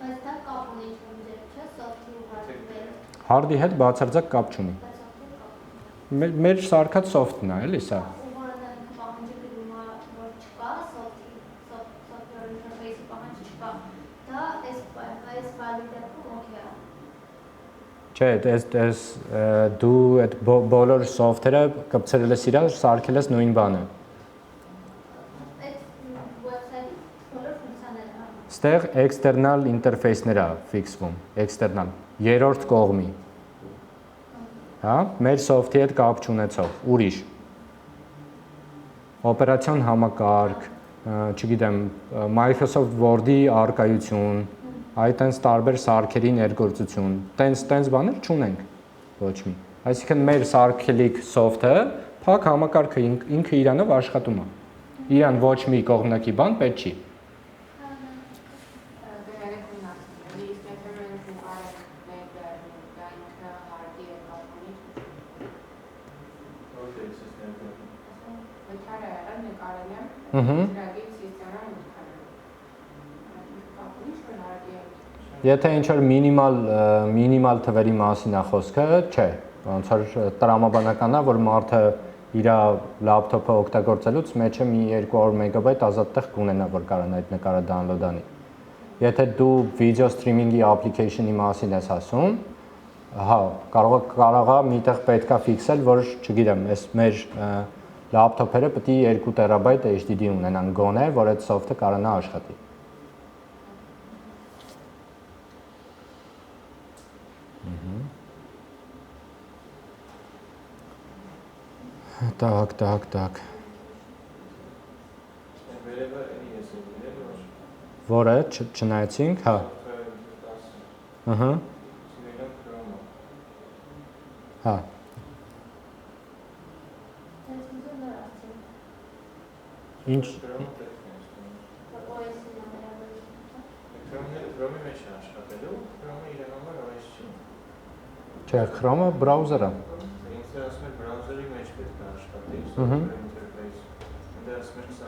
Բայց դա կապ ունի ինչ-որ ձեր, չէ՞, soft-ի ու hard-ի։ Hard-ի հետ բացարձակ կապ չունի։ Բայց soft-ի կապ։ Մեր սարքած soft-ն է, էլի սա։ Որը դա պահանջը գրում է, որ չկա software interface-ի պահանջ չկա։ Դա այս ֆայլի դեպքում օքեյ է։ Չէ, այս դու այդ բոլոր soft-երը կպցրել ես իրար, սարքել ես նույն բանը։ Այդ website-ի բոլոր ֆունկցիաները։ Ստեղ external interface-ներ է ֆիքսվում, external, երրորդ կողմի։ Հա, մեր soft-ի հետ կապ չունեցող, ուրիշ։ Օպերացիոն համակարգ, չգիտեմ, Microsoft Word-ի արկայություն, այդ տենց տարբեր սարքերի ներգործություն, տենց բաներ չունենք ոչ մի։ Այսինքն մեր սարքելիք soft-ը, փակ համակարգը ինքը իրանով աշխատում է։ Իրան ոչ մի կողմնակի բան պետք չի։ Եթե ինչ-որ մինիմալ թվերի մասին է խոսքը, չէ, ոնց որ տրամաբանական է, որ մարդը իր լապտոպը օգտագործելուց մեջը մի 200 մեգաբայթ ազատ տեղ կունենա, որ կարողանա այդ նկարը download անի։ Եթե դու video streaming-ի application-ի մասին ես ասում, հա, կարող է միտեղ պետքա ֆիքսել, որ, չգիտեմ, այս մեր լապտոպերը պետք է 2 տերաբայթ HDD ունենան գոնե, որ այդ soft-ը կարողանա աշխատի։ Так. Որը չնայեցինք, հա։ Ահա։ Հա։ Ինչ Չէ, Chrome-ը browser-ը։ Ինքը ասում է browser-ի մեջ պետք է աշխատի, Ահա։ interface։ Դա ասում է սա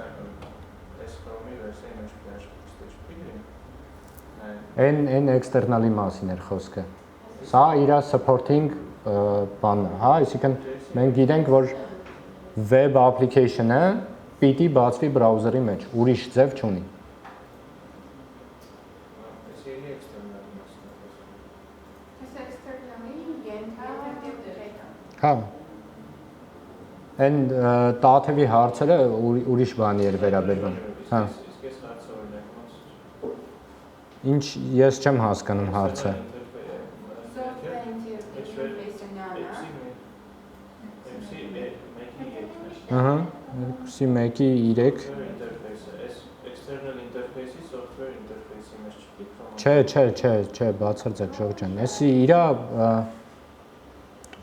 այս Chrome-ի վերսիայի մեջ պետք է աշխատի, չէ՞։ Այն external-ի մասին էր խոսքը։ Սա իր supporting բանն է, հա, այսինքն մենք գիտենք, որ web application-ը պիտի բացվի browser-ի մեջ, ուրիշ ձև չունի։ Հա։ Այն տաթևի հարցերը ուրիշ բանի էր վերաբերվում։ Հա։ Ինչ ես չեմ հասկանում հարցը։ Ահա, 2-ի 1-ի 3 external interface-ի software interface-ի մեջ չկա։ Չէ, բացարձակ ժողովուրդ ջան։ Էսի իրա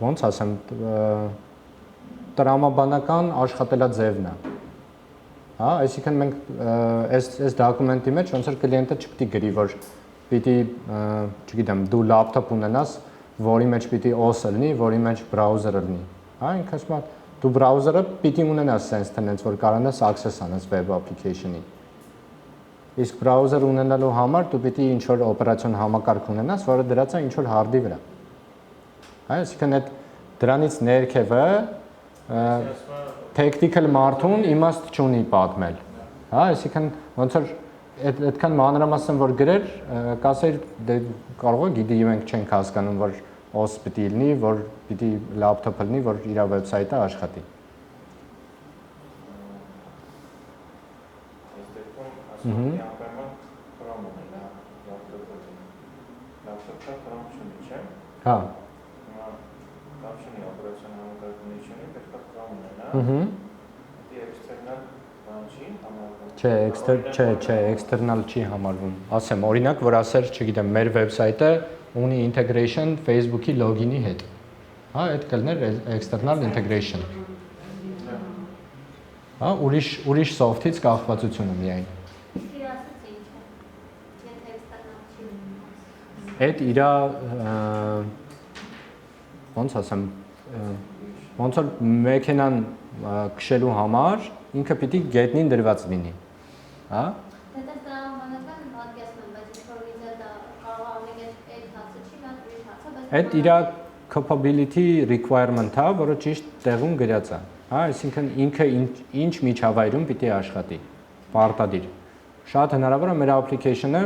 ոնց ասեմ, տրամաբանական աշխատելաձևն է։ Հա, այսինքն մենք այս դոկումենտի մեջ ոնց որ կլիենտը չպիտի գրի, որ պիտի, չգիտեմ, դու լապտոպ ունենաս, որի մեջ պիտի OS-ը լինի, որի մեջ browser-ը լինի։ Հա, ինքը ասում է, դու browser-ը պիտի ունենաս sense տնից, որ կարողանաս access անես web application-ի։ Իսկ browser ունենալու համար դու պիտի ինչ-որ օպերացիոն համակարգ ունենաս, որը դրած է ինչ-որ hard-ի վրա։ Այսինքն այդ դրանից ներքևը tactical մարդուն իմաստ չունի պատմել։ Հա, այսինքն ոնց որ այդքան մանրամասն որ գրեր, կասեր դե կարող է գիտի մենք չենք հասկանում, որ OS պիտի լինի, որ պիտի լապտոպը լինի, որ իր վեբսայթը աշխատի։ Հա։ Չէ, external չի համարվում։ Ասեմ, օրինակ, որ ասեր, չգիտեմ, մեր վեբսայթը ունի integration Facebook-ի login-ի հետ։ Հա, այդ կլներ external integration։ Հա, ուրիշ soft-ից կախվածությունը միայն։ Այդ իրա ոնց ասեմ, ոնց որ մեքենան քշելու համար ինքը պիտի գետնին դրված լինի։ հա։ Դա տրամաբանական պատկերացնում, բայց ինչ որ վիզա դա կարող է այդ հարցը չի մատ ուրիշ հարցը, բայց Այդ իր capability requirement-ը, որը ճիշտ տեղում գրած է, հա, այսինքն ինքը ինչ միջավայրում պիտի աշխատի, պարտադիր։ Շատ հնարավոր է մեր application-ը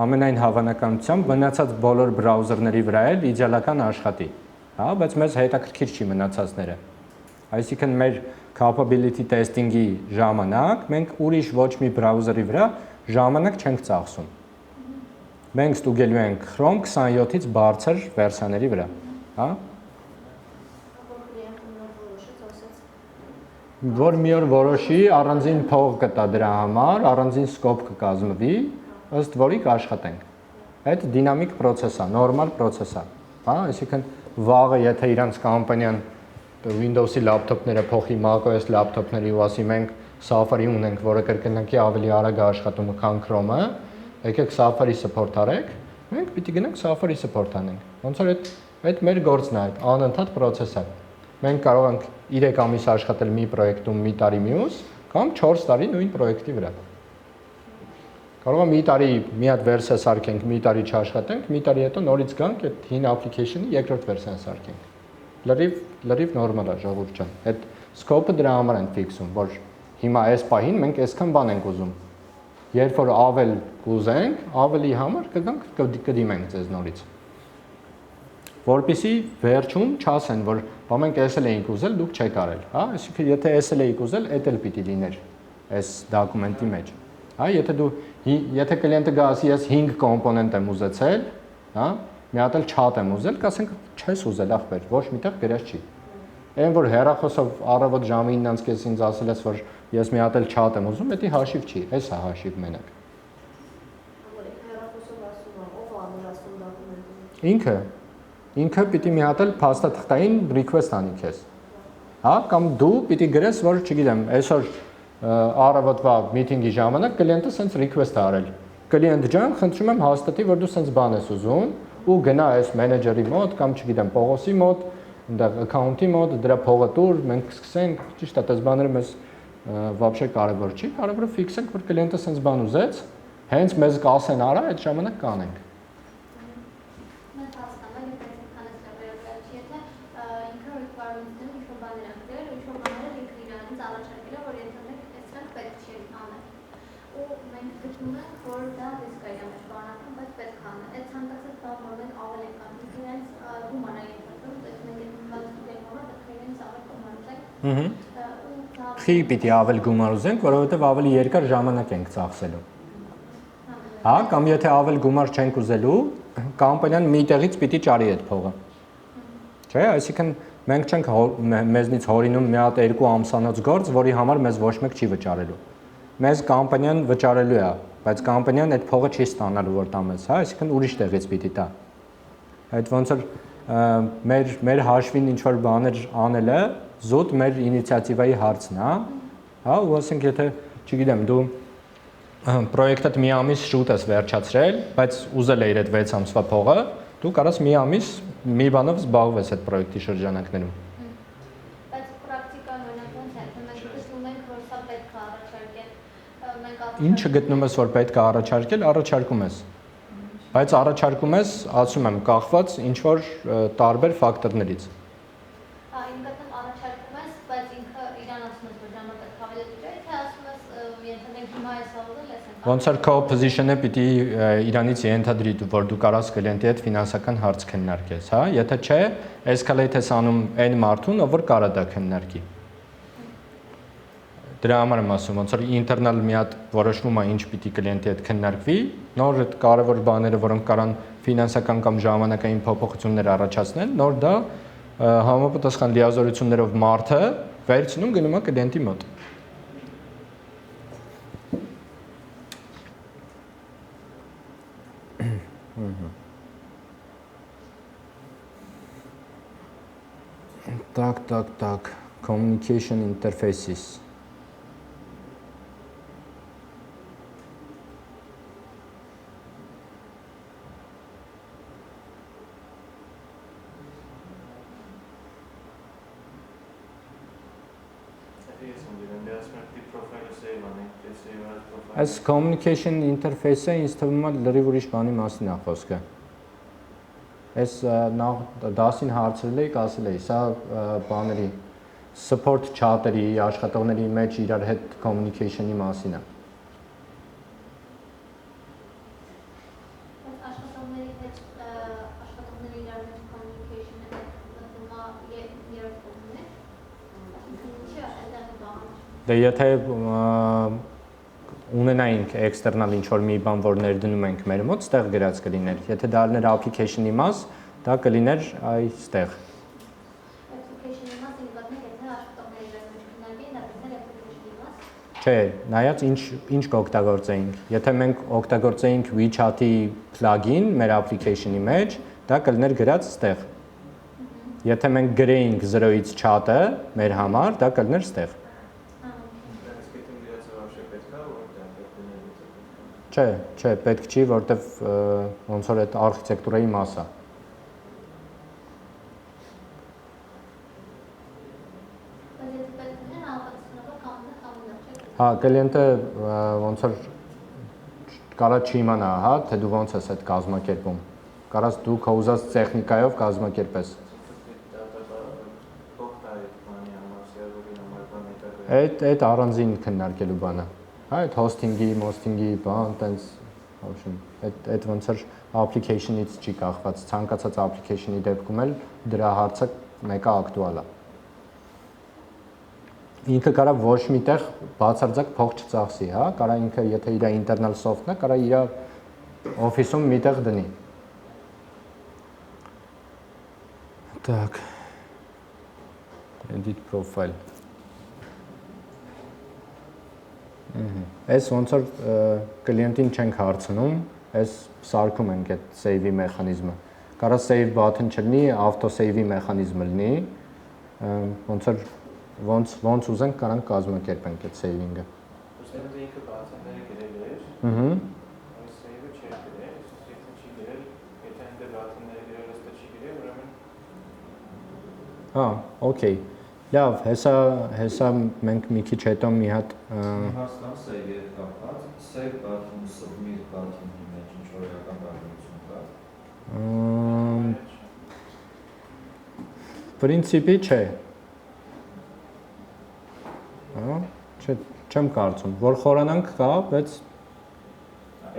ամենայն հավանականությամբ մնացած բոլոր բրաուզերների վրա էլ իդեալական աշխատի, հա, բայց մեզ հետաքրքիր չի մնացածները։ Այսինքն մեր capability testing-ի ժամանակ մենք ուրիշ ոչ մի բրաուզերի վրա ժամանակ չենք ծախսում։ Մենք ստուգելու ենք Chrome 27-ից բարձր վերսիաների վրա, հա։ Որ մի օր որոշի, առանձին փող կտա դրա համար, առանձին scope կկազմվի, ըստ որի կաշխատենք։ Այդ դինամիկ process է, նորմալ process է, հա, այսինքն վաղը եթե իրանց կամպանիան Windows-ի լապտոպները փոխի macOS լապտոպների ու ասի մենք Safari ունենք, որը կրկնակի ավելի արագ է աշխատում, քան Chrome-ը, եկեք Safari support արեք, մենք պիտի գնանք Safari support անենք։ Ոնց որ այդ մեր գործն է, այդ անընդհատ process է։ Մենք կարող ենք 3 ամիս աշխատել մի պրոյեկտում, մի տարի մյուս, կամ 4 տարի նույն պրոյեկտի վրա։ Կարող է մի տարի մի հատ վերսիա սարքենք, մի տարի չաշխատենք, մի տարի հետո նորից գանք այդ հին application-ի երկրորդ վերսիան սարքենք։ Լրիվ նորմալ է, ժողովուրդ ջան։ Այդ scope-ը դրա համար են ֆիքսում, որ հիմա այս պահին մենք այսքան բան ենք ուզում։ Երբ որ ավել կուզենք, ավելի համար կգանք կդիմենք ձեզ նորից։ Որպեսզի վերջում չասեն, որ բա մենք էս էլ էինք ուզել, դուք չեք արել, հա, այսինքն եթե էս էլ էիք ուզել, էդ էլ պիտի լիներ այս դոկումենտի մեջ։ Հա, եթե կլիենտը գա ասի, ես 5 կոմպոնենտ եմ ուզեցել, հա, մի հատ էլ chat եմ ուզել, կասենք չես ուզել, ախպեր, ոչ միտեղ գրած չի։ Այն որ հեռախոսով առավոտ ժամը 9:30 ինձ ասել ես, որ ես մի հատ էլ chat եմ ուզում, դա հաշիվ չի, էս է հաշիվ մենակ։ Ինքը պիտի մի հատ էլ փաստաթղթային request անի քեզ։ Հա, կամ դու պիտի գրես, որ չգիտեմ, այսօր առավոտվա միտինգի ժամանակ կլիենտը սենց request է արել։ Կլիենտ ջան, խնդրում եմ հաստատի, որ դու սենց բան ես ուզում ու գնա այս մենեջերի մոտ կամ չգիտեմ, Պողոսի մոտ, այնտեղ account-ի մոտ, դրա փողը տուր, մենք սկսենք, ճիշտ է, այս բաները մեզ вообще կարևոր չի, կարևորը ֆիքսենք, որ կլիենտը սենց բան ուզեց, հենց մեզ կասեն արա, այդ ժամանակ կանենք։ Խի պիտի ավել գումար ուզենք, որովհետև ավելի երկար ժամանակ ենք ծախսելու։ Հա, կամ եթե ավել գումար չենք ուզելու, կամպանիան մի տեղից պիտի ճարի այդ փողը։ Չէ, այսինքն մենք չենք մեզնից հորինում մի հատ 2 ամսանոց գործ, որի համար մեզ ոչ մեկ չի վճարելու։ Մեզ կամպանիան վճարելու է, բայց կամպանիան այդ փողը չի ստանալու որ տա մեզ, հա, այսինքն ուրիշ տեղից պիտի տա։ Այդ ոնց որ մեր հաշվին ինչ որ բաներ անելը զուտ մեր ինիցիատիվայի հարցն է, հա, ու ասենք եթե, չգիտեմ, դու պրոյեկտդ մի ամիս շուտ ես վերջացրել, բայց ուզել էիր այդ 6 ամսվա փողը, դու կարաս մի ամիս մի բանով զբաղվես այդ պրոյեկտի շրջանակներում։ Բայց պրակտիկան օրինակ ոնց է, մենք գտնում ենք, որ սա պետք է առաջարկել, մենք Ինչը գտնում ես, որ պետք է առաջարկել, առաջարկում ես։ Բայց առաջարկում ես, ասում եմ, կախված ինչ որ տարբեր ֆակտորներից։ Այն գտնում առաջարկում ես, բայց ինքը իրան ասում ես, որ ժամը պետք է ավելի դիճ, թե ասում ես, ենթադրենք հիմա ես ավուզել ես ենք։ Ոնց որ քո position-ը պիտի իրանից ենթադրի, որ դու կարաս կլիենտի հետ ֆինանսական հարց քննարկես, հա, եթե չէ, escalate ես անում այն մարդուն, ով որ կարա դա քննարկի։ Դրա համար եմ ասում, ոնց որ ինտերնալ մի հատ որոշվում է ինչ պիտի կլիենտի հետ քննարկվի, նոր այդ կարևոր բաները, որոնք կարան ֆինանսական կամ ժամանակային փոփոխություններ առաջացնեն, նոր դա համապատասխան լիազորություններով մարդը վերցնում գնում է կլիենտի մոտ։ Так, communication interfaces. Yes, indeed, and there's the profile say save անենք, դե save-ը profile։ Այս communication interface-ը ինձ թվում է լրիվ ուրիշ բանի մասին է խոսքը։ Այս նախ 10-ին հարցրել էի, ասել էի, սա բաների support chat-երի աշխատողների մեջ իրար հետ communication-ի մասին է։ Աշխատողների հետ աշխատողների իրար հետ communication-ը երբ Դե եթե ունենայինք external ինչ-որ մի բան, որ ներդնում ենք մեր մոտ, ստեղ գրած կլիներ։ Եթե դա լիներ application-ի մաս, դա կլիներ այստեղ։ Application-ի մաս ինքնատիպ եթե աշխատողների իրար մեջ քննարկեն, դա կլիներ application-ի մաս։ Չէ, նայած ինչ կօգտագործեինք։ Եթե մենք օգտագործեինք WeChat-ի plugin մեր application-ի մեջ, դա կլիներ գրած ստեղ։ Եթե մենք գրեինք 0-ից chat-ը մեր համար, դա կլիներ ստեղ։ Չէ, պետք չի, որտեվ ոնց որ այդ արխիտեկտուրայի մաս է։ Հա, կլիենտը ոնց որ կարա չիմանա, հա, թե դու ոնց ես այդ կազմակերպում։ Կարաս դու քո ուզած տեխնիկայով կազմակերպես։ Այդ առանձին քննարկելու բանը։ Հա, այդ hosting-ի բան, տենց, в общем, այդ ոնց որ application-ից չի կախված, ցանկացած application-ի դեպքում էլ դրա հարցը մեկը ակտուալ է։ Ինքը կարա ոչ միտեղ բացարձակ փող չծախսի, հա, կարա ինքը եթե իր internal soft-ն է, կարա իր office-ում միտեղ դնի։ Так. Edit profile. Այս ոնց որ կլիենտին չենք հարցնում, այս սարքում ենք այդ save-ի մեխանիզմը։ Կարա save button չլինի, auto save-ի մեխանիզմը լինի, ոնց ուզենք կարանք կազմակերպենք այդ save-ինգը։ Ուսուցիչը ինքը բացաները գրել էր։ Այս save-ը չէր գրել, ուսուցիչը չի գրել, եթե այնտեղ բացաները գրել ըստը չի գրել, ուրեմն Հա, օքեյ։ Լավ, հեսա մենք մի քիչ հետո մի հատ Հարցնամ save-ի հետ կապված, save button, submit button-ի մեջ ինչ-որ իրական տարբերություն կա։ Պրինցիպի չէ։ Հա, չեմ կարծում, որ խորանանք կա, բայց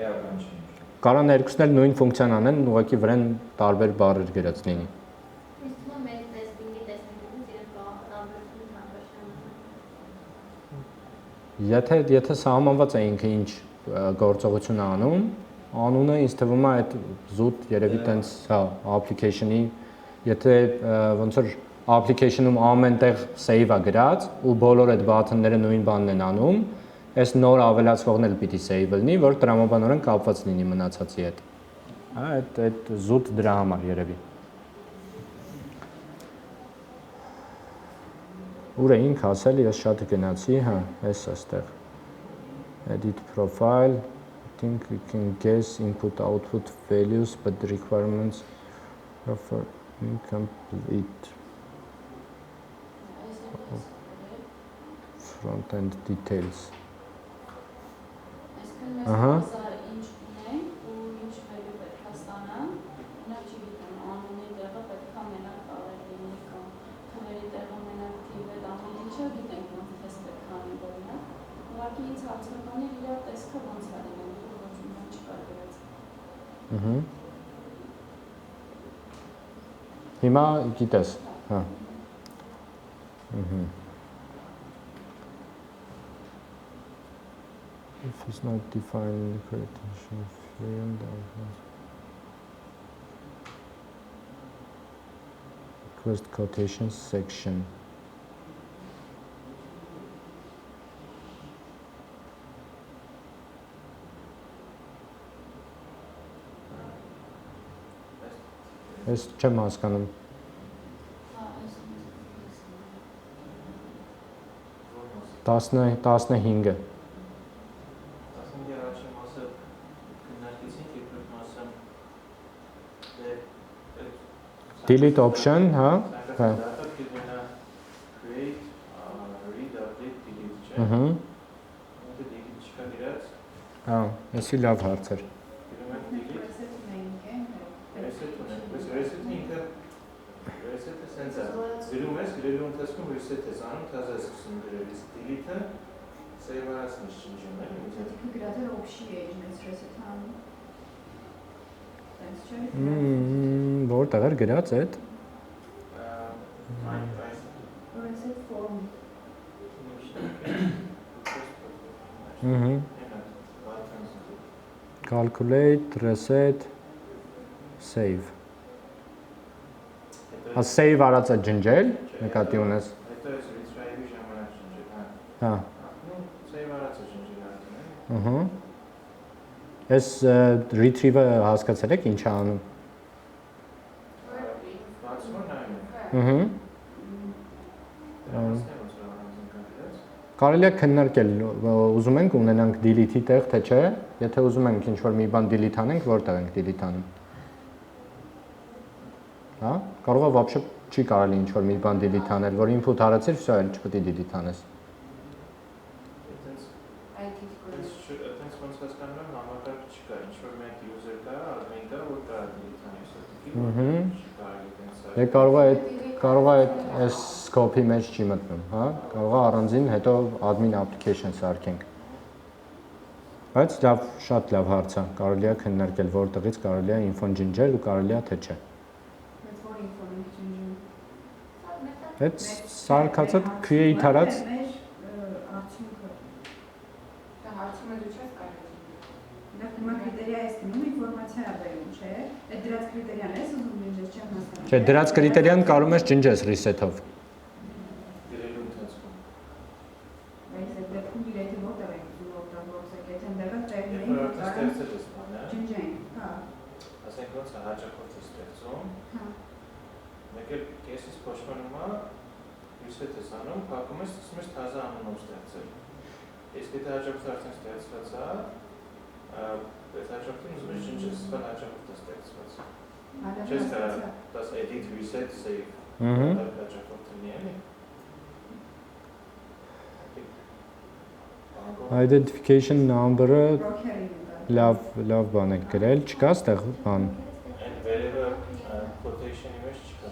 Էական չի։ կարան երկուսն էլ նույն ֆունկցիան անեն, ուղղակի վրան տարբեր բառեր գրած լինի։ Եթե սահմանված է ինքը ինչ գործողություն է անում, անունը ինձ թվում է այդ զուտ երևի տենց, հա, application-ի, եթե ոնց որ application-ում ամենտեղ save-ա գրած ու բոլոր այդ button-ները նույն բանն են անում, այս նոր ավելացվողն էլ պիտի save լինի, որ տրամաբանորեն կապված լինի մնացածի հետ։ Հա, այդ զուտ դրա համար երևի։ Ուր էինք ասել, ես շատ գնացի, հա, այս այստեղ։ Edit profile, I think we can guess input output values, but the requirements are for incomplete. Front end details. Ահա։ Հիմա գիտես, հա։ If it's not defined in the correct field, request quotation section. Ես չեմ հասկանում։ Տասնհինգը։ 15-ի առաջին մասը քննարկեցինք, երկրորդ մասը Delete option, հա։ Հա։ create, read, update, delete, չէ։ Էսի լավ հարց էր։ Գրում ենք delete, reset ունենք, բայց reset-ը ինքը reset-ը սենց է, գրում ես, գրելու ընթացքում reset ես անում, թազա ես սկսում գրելիս, delete-ը save արածն ես չնջում, էլի ինձ Ինքը գրած էր option age մեծ reset անում։ Տենց չէ։ Որտեղ էր գրած այդ։ Reset form։ Calculate, reset, save։ Save արածը ջնջել, նկատի ունես։ Հետո ես retry-ի ժամանակ ջնջել, Հա։ save արածը ջնջել արդեն, Ահա։ Այս retrieve-ը հասկացել եք ինչ է անում։ բացում նայում ենք, Ահա։ Կարելի է քննարկել, ուզում ենք ունենանք delete-ի տեղ, թե չէ, եթե ուզում ենք ինչ-որ մի բան delete անենք, որտեղ ենք delete անում։ Հա, կարող է вообще չի կարելի ինչ-որ մի բան delete անել, որ input արեցիր, всё, այլ չպետք է delete անես։ այդպես ոնց հասկանում եմ, համակարգ չկա, ինչ-որ մեկ user կա, admin կա, որ կա delete անի, Դե կարող է այս scope-ի մեջ չի մտնում, հա, կարող է առանձին հետո admin application սարքենք։ Բայց լավ, շատ լավ հարց է, կարելի է քննարկել որտեղից կարելի է info-ն ջնջել ու կարելի է թե չէ։ Բայց որ info-ն ենք ջնջում։ Այդ սարքածը create արած Մեր արդյունքը։ Դա հարցումը դու չես կարող։ Դա հիմա կրիտերիա ես դնում, ինֆորմացիա է բերում, չէ՞։ Այդ դրած կրիտերիան ես ուզում ջնջես, չեմ հասկանում։ Չէ, դրած կրիտերիան կարող ես ջնջես reset-ով։ գրելու ընթացքում։ Բայց այդ դեպքում իրեքի որտեղ ենք ուզում օգտագործել, եթե ընդդեմ տեղին Երբ որ ենք, արդեն ստեղծել ես բանը, ջնջենք, հա։ ասենք ոնց է հաճախորդ է ստեղծում, Հա։ մեկ էլ կեսից փոշմանում է, reset ես անում, փակում ես, սկսում ես թազա անունով ստեղծել։ Իսկ եթե հաճախորդը արդեն ստեղծված է, այդ հաճախորդին ուզում ես ջնջես, սպան հաճախորդը ստեղծված։ Չես կարա, դաս edit, reset, save, հաճախորդը մի էլի։ Identification number-ը Broker-ին լավ բան եք գրել, չկա ստեղ բան։ Այն վերևը quotation-ի մեջ չկա։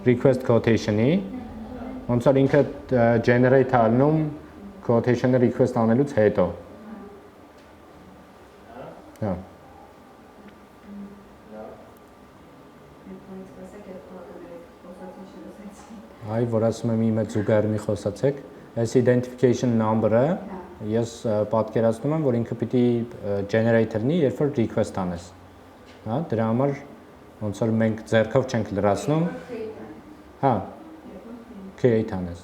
Request quotation-ի ոնց որ ինքը generate անում quotation-ը request անելուց հետո։ Հա։ Այ որ ասում եմ իմ հետ զուգահեռ խոսացեք, այս identification number-ը ես պատկերացնում եմ, որ ինքը պիտի generator լինի, երբ որ request անես։ Հա, դրա համար ոնց որ մենք ձեռքով չենք լրացնում։ Հա, create անես։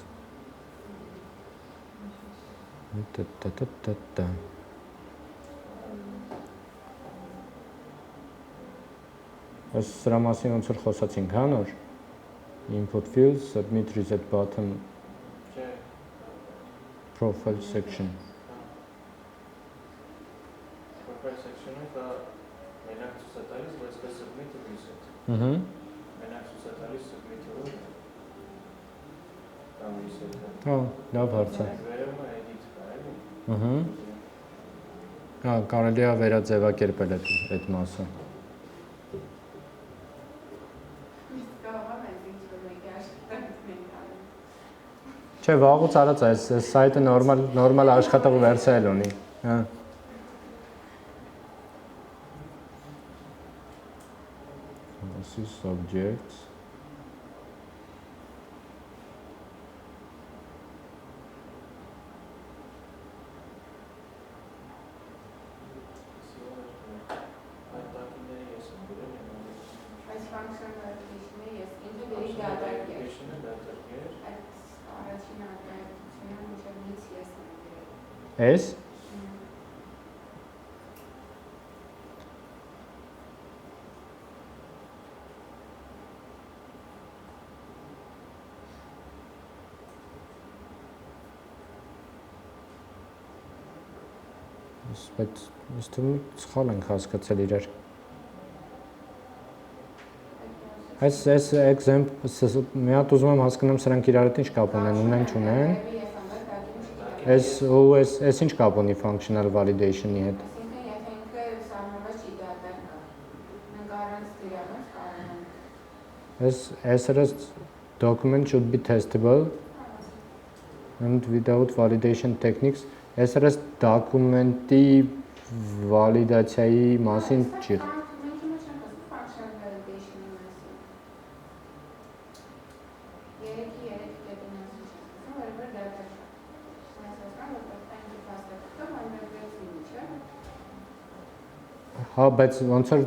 Այս սրա մասին ոնց որ խոսացինք, հա նոր։ Input fields, submit reset button, profile section։ Profile section-ը կա մենակ ցուցատալիս, բայց կա submit ու reset։ Մենակ ցուցատալիս submit-ը կամ reset-ը։ Հա, լավ հարց է։ Վերևը edit կա, էլի։ Հա, կարելի է վերաձևակերպել այդ մասը։ Չէ, վաղուց արած է, այս սայթը նորմալ աշխատող վերսիա էլ ունի։ Հա։ This is subjects. Այս function validation-ը ես ինքը դերի դատարկ էր։ Այդ առաջին արտահայտությունը մինչև ինձ ես եմ գրել։ Էս։ Բայց ես թվում սխալ ենք հասկացել իրար։ Այս example մի հատ ուզում եմ հասկանամ սրանք իրար հետ ինչ կապ ունեն, ունեն չունեն։ Այս ինչ կապ ունի functional validation-ի հետ։ Այսինքն եթե ինքը սահմանված չի դատար կա, մենք առանց դրանից կարող ենք As SRS document should be testable and without validation techniques SRS document-ի վալիդացիայի մասին չի։ Մենք հիմա չենք ասում functional validation-ի մասին։ Երեքի կետին ասում չենք ասում, որովհետև դատա կա։ Այս ասում որ այն փաստաթղթը համեմատեցին չէ։ Հա, բայց ոնց որ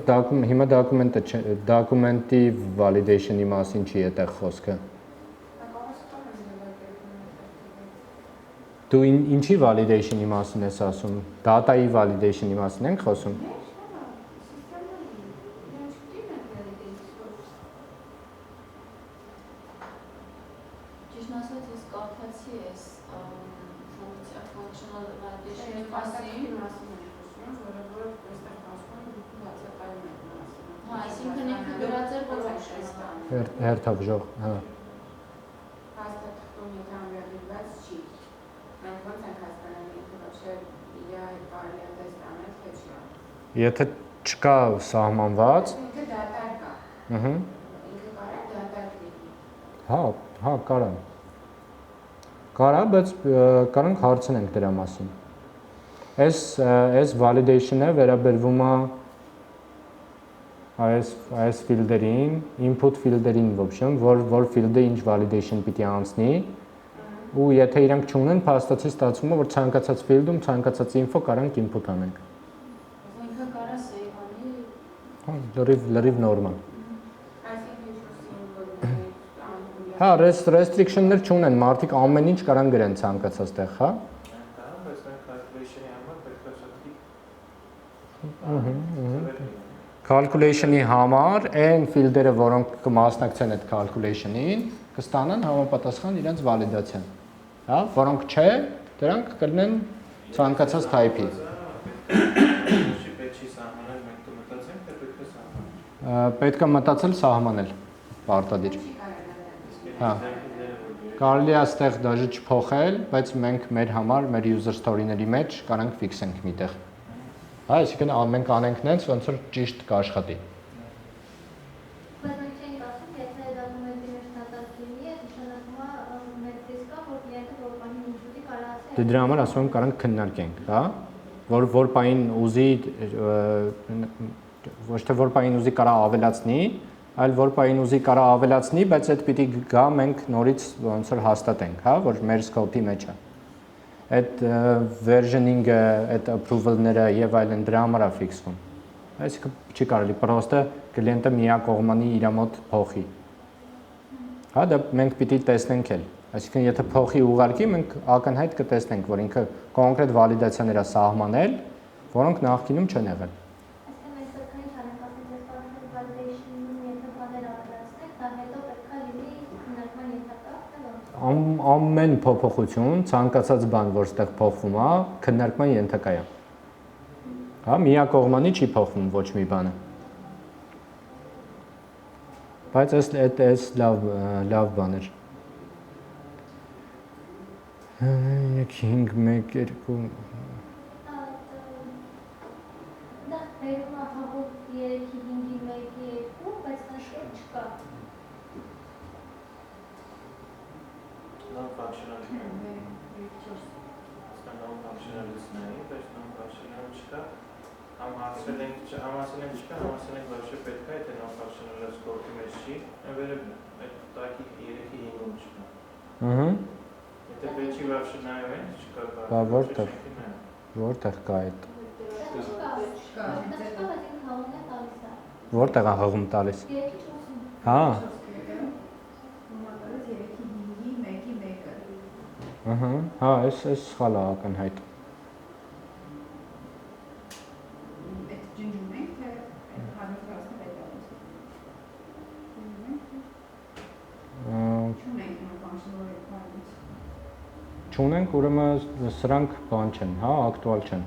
հիմա դոկումենտի validation-ի մասին չի այդտեղ խոսքը։ Դու ինչի validation-ի մասին ես ասում։ Data-ի validation-ի մասին ենք խոսում։ Ճիշտ ասած, ես կարդացի այս functional validation-ի մասին։ Հա, այսինքն ինքը գրած է որոշ Հերթավժող, հա։ Փաստաթղթում եթե անվերված չի։ Մենք ոնց ենք հասկանալի ինքը вообще իր կարելի է տեստ անել թե չի։ Եթե չկա սահմանված, Ինքը դատար կա։ Ինքը կարա դատար լինի։ հա, կարա։ Կարա, բայց կարանք հարցնենք դրա մասին։ Այս validation-ը վերաբերվում է այս ֆիլդերին, input ֆիլդերին в общем, որ ֆիլդը ինչ validation պիտի անցնի, ու եթե իրանք չունեն, փաստացի ստացվում է, որ ցանկացած ֆիլդում ցանկացած info կարանք input անենք։ Ինքը կարա save անի։ Հա, լրիվ նորմալ։ Այսինքն ինչ-որ սիմվոլներ Հա, restriction-ներ չունեն, մարդիկ ամեն ինչ կարան գրեն ցանկացած տեղ, հա։ Բայց մենք calculation-ի համար պետք է շատ Calculation-ի համար այն ֆիլդերը, որոնք կմասնակցեն այդ calculation-ին, կստանան համապատասխան իրենց վալիդացիան։ Հա, որոնք չէ, դրանք կլինեն ցանկացած type-ի։ Պետք չի սահմանել, մենք կմտածենք, թե պետք է սահմանել։ Պետք է մտածել սահմանել պարտադիր։ Հա։ Կարելի է այստեղ դաժե չփոխել, բայց մենք մեր համար, մեր user story-ների մեջ կարանք ֆիքսենք միտեղ։ Հա, այսինքն մենք անենք նենց, ոնց որ ճիշտ կաշխատի։ Բայց մենք չենք ասում, եթե դոկումենտի մեջ դատած լինի, նշանակում է մեծ ռիսկ կա, որ կլիենտը որ բանի ուզի կարա ասի։ Դե դրա համար ասում եմ կարանք քննարկենք, հա, որ բային ուզի ոչ թե որ բային ուզի կարա ավելացնի, այլ որ բային ուզի կարա ավելացնի, բայց այդ պիտի գա մենք նորից ոնց որ հաստատենք, հա, որ մեր scope-ի մեջ է։ Այդ versioning-ը, այդ approval-ները եւ այլն դրա համար է ֆիքսվում։ Այսինքն չի կարելի պրոստը կլիենտը միակողմանի իր մոտ փոխի։ Հա, դա մենք պիտի տեսնենք էլ։ Այսինքն եթե փոխի ուղարկի, մենք ակնհայտ կտեսնենք, որ ինքը կոնկրետ վալիդացիաներ է սահմանել, որոնք նախկինում չեն եղել։ Այսինքն մենք պետք է ինչ անենք, ասենք ես functional validation-ում եթե բաներ ավելացնենք, դա հետո պետք է լինի քննարկման ենթակա, թե ոչ։ Ամեն փոփոխություն, ցանկացած բան, որ ստեղ փոխվում է, քննարկման ենթակա է։ Հա, միակողմանի չի փոխվում ոչ մի բանը։ Բայց այս լավ բան էր։ 5 1 2 Դա վերում է հավուկ 3-ի 5-ի 1-ի 2, բայց նշել չկա։ Non-functional-ից բայց non-functional չկա, համ ասել ենք չկա, համ ասել ենք ոչ պետք է, եթե non-functional-ը scope-ի մեջ չի, վերև այդ տակի 3-ի 5-ում չկա։ Եթե պետքի вообще նայում ենք, չկա։ Բա որտեղ կա այդ։ Որտեղ է հղում տալիս։ Հա։ Հա, այս սխալ է ակնհայտ։ Չունենք, ուրեմն սրանք բան չեն, հա, ակտուալ չեն։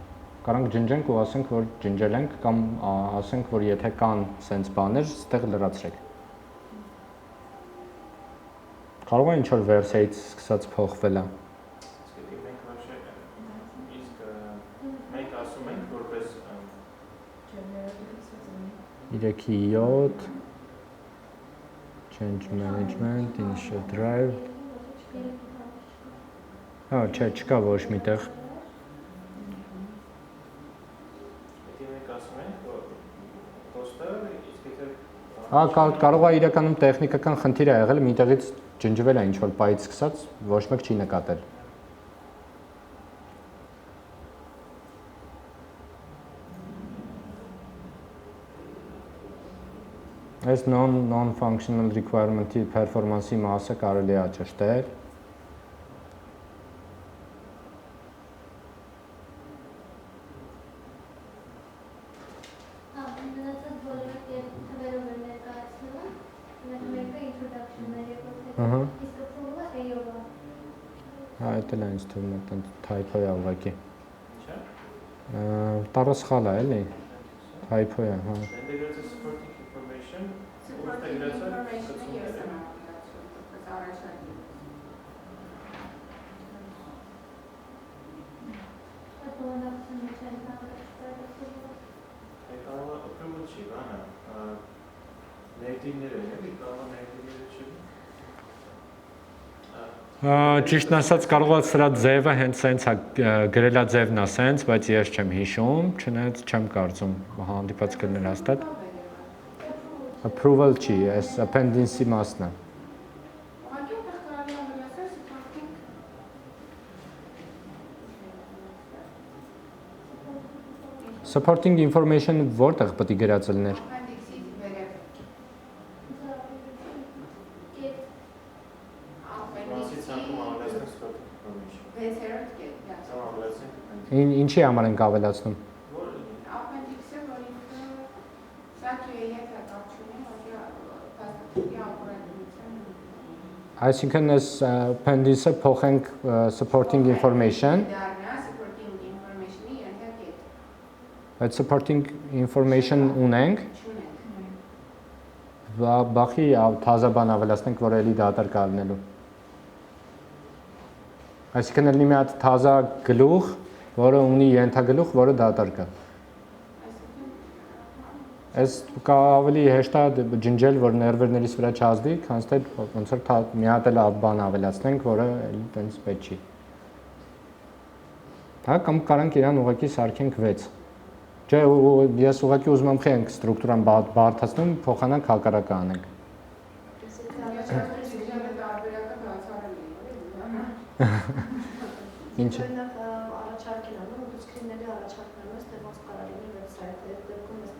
Կարանք ջնջենք ու ասենք, որ ջնջել ենք կամ ասենք, որ եթե կան սենց բաներ, ստեղ լրացրեք։ Կարող է ինչ-որ վերսիայից սկսած փոխվել է։ 3-7 change management, initial drive. Հա, չէ, չկա ոչ միտեղ։ Եթե մենք ասում ենք, որ post-ը իսկ եթե Հա, կարող է իրականում տեխնիկական խնդիր է եղել, միտեղից ջնջվել է ինչ-որ պայից սկսած, ոչ մեկ չի նկատել։ Այս non-functional requirement-ի performance-ի մասը կարելի է աճեցնել։ Հա, դա էլ ինձ թվում է, typo է ուղղակի։ Ինչա՞։ Տառը սխալ է, էլի։ Typo է, հա։ Integrated supporting information Supporting information-ը ես եմ ապելացում, որպես առաջադիր։ Կարող է approval չի, բանը, negative-ները են, էլի, կարող է negative-ները չի։ Ճիշտ ասած կարող է սրա ձևը հենց սենց է գրելա ձևն է սենց, բայց ես չեմ հիշում, չնայած չեմ կարծում հանդիպած կլներ հաստատ։ Approval չի, այս appendix-ի մասն է։ Ուղղակի ուտեղ կարելի է ավելացնել Supporting information որտեղ պետք է գրած լիներ։ appendix-ից վերև։ Մասի ցանկում ավելացնենք supporting information։ 6-րդ կետ, դա։ Կամ ավելացնենք Ինչի համար ենք ավելացնում։ Appendix-ը, որ ինքը սա չի եթե կապ չունի, ուղղակի փաստաթղթի ալգորիթմից։ Այսինքն այս appendix-ը փոխենք supporting information, Դառնա supporting information-ի ենթակետ։ այդ supporting information ունենք, Չունենք։ բախի թազա բան ավելացնենք, որ էլի դատար կա լինելու։ Այսինքն ելնի մի հատ թազա գլուխ, որը ունի ենթագլուխ, որը դատար կա։ Այս կա ավելի հեշտ է ջնջել, որ ներվերներից վրա չազդի, քան թե ոնց որ մի հատ էլ բան ավելացնենք, որը էլի տենց պետք չի։ Հա, կամ կարանք իրան ուղղակի սարքենք 6։ Չէ, ես ուղղակի ուզում եմ խենք ստրուկտուրան բարդացնում, փոխանակ հակառակը անենք։ Ինչ։ Օրինակ առաջարկ են անում, դու սկրինների առաջարկներում ես, թե ոնց կարող լինի վեբսայթը, այդ դեպքում ես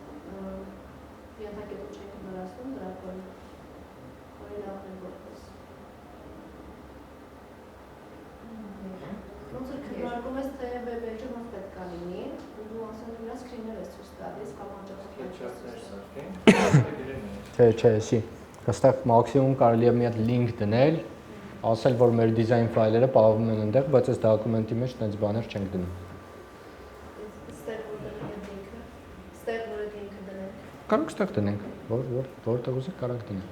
ենթակետում չեք մնացնում դրա փոն։ Օրինակն որպես։ Ոնց որ քննարկում ես, թե վեբեջը ոնց պետք է լինի, դու ասում ես վրա սկրիններ ես ցույց տալիս կամ Չէ, էսի։ Հստակ մաքսիմում կարելի է մի հատ link դնել, ասել, որ մեր դիզայն ֆայլերը պահվում են այնտեղ, բայց այս դոկումենտի մեջ տենց բաներ չենք դնում։ Կարող ստեղ դնենք, որտեղ ուզեք կարող դնենք։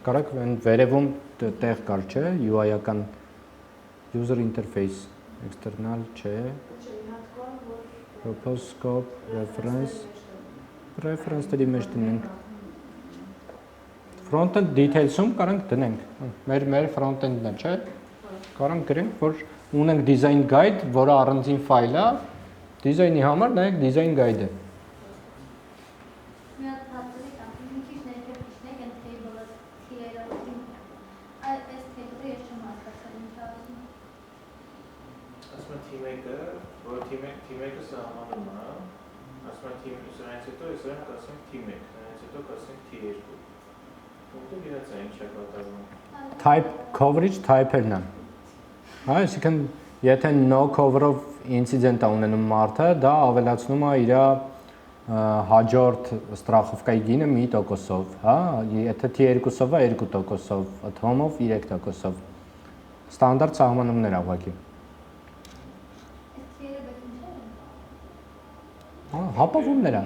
Կարող են վերևում տեղ կար, չէ, UI-ական user interface, external, չէ, propose scope, reference-ների մեջ դնենք։ Front-end details-ում կարանք դնենք, մեր front-end-ն է, չէ, կարանք գրենք, որ ունենք design guide, որը առանձին ֆայլ է, դիզայնի համար նայեք design guide-ը։ Team-ը սահմանում է, ասում են սրանից հետո սրանք ասենք team-ը, սրանից հետո ասենք T2։ Որտեղ իրաց է ինչ է կատարվում։ Type coverage type-երն է։ Հա, այսինքն եթե no cover-ով incident-ը ունենում մարդը, դա ավելացնում է իր հաջորդ ստրախովկայի գինը 1%-ով, հա, եթե T2-ով է 2%-ով, at home-ով 3%-ով։ Ստանդարտ սահմանումներ է ուղղակի։ Հապավումներ է։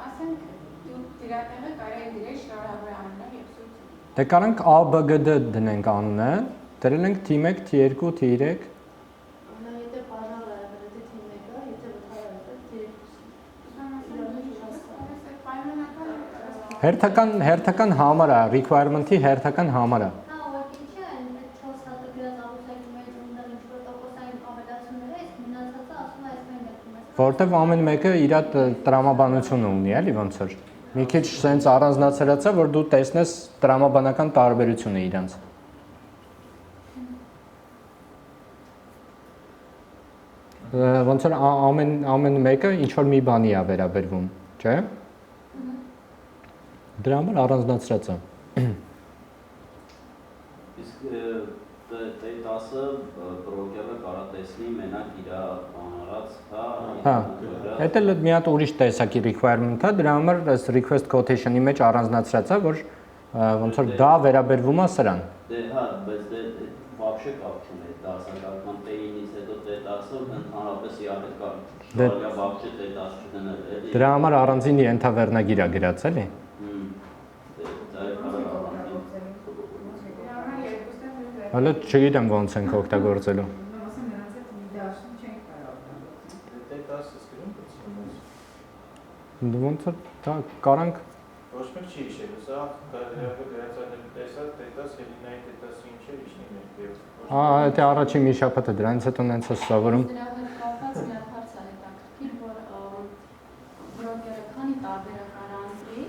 Ասենք դու դիրատեղը կարելի դիրել շնորհավոր անունը եւ սուտ։ Դե կարանք ABGD դնենք անունը, դրել ենք T1, T2, T3։ Եթե բանալ է, եթե T1-ը, եթե վթարը, T2 Հերթական համարը, requirement-ի հերթական համարը։ Հա, ուղղակի չէ, այն 4 հատը գրած աղյուսակի մեջ ունենալ ինչ-որ տոկոսային ավելացումներ է, իսկ մնացածը ասում է այսպես դեպքում է։ Որտեվ ամեն մեկը իր տրամաբանությունը ունի, էլի ոնց որ։ Մի քիչ սենց առանձնացրած է, որ դու տեսնես տրամաբանական տարբերությունը իրանց։ Ոնց որ ամեն մեկը ինչ որ մի բանի է վերաբերվում, չէ՞։ Դրա համար առանձնացրած է։ Իսկ T10-ը բրոկերը կարա տեսնի մենակ իր անարած, հա։ Դա էլ մի հատ ուրիշ տեսակի requirement-ա, դրա համար այս request quotation-ի մեջ առանձնացրած է, որ ոնց որ դա վերաբերվում է սրան։ Դե հա, բայց դե вообще կապ չունի դասակարգման T9-ից հետո T10-ը ընդհանրապես իհարկե կա։ Շարժա вообще T10 չդնել էլի։ Դրա համար առանձին ենթավերնագիր է գրած, էլի։ Հələ չգիտեմ ոնց ենք օգտագործելու։ Ասեմ նրանց հետ դաշտ չենք կարող։ T10-ը սկրում բացում։ Ոնց որ դա կարանք Ոչ մեկ չի հիշելու, սա գրածանել տեսած T10 Հելինայի T10 ինչ է իշնի մեկ։ դա առաջին մի շաբաթը դրանից հետո նենց է սովորում։ Դրա հետ կապված մի հատ հարց է հետաքրքիր, որ բրոկերը քանի տարբերակ առանձրի,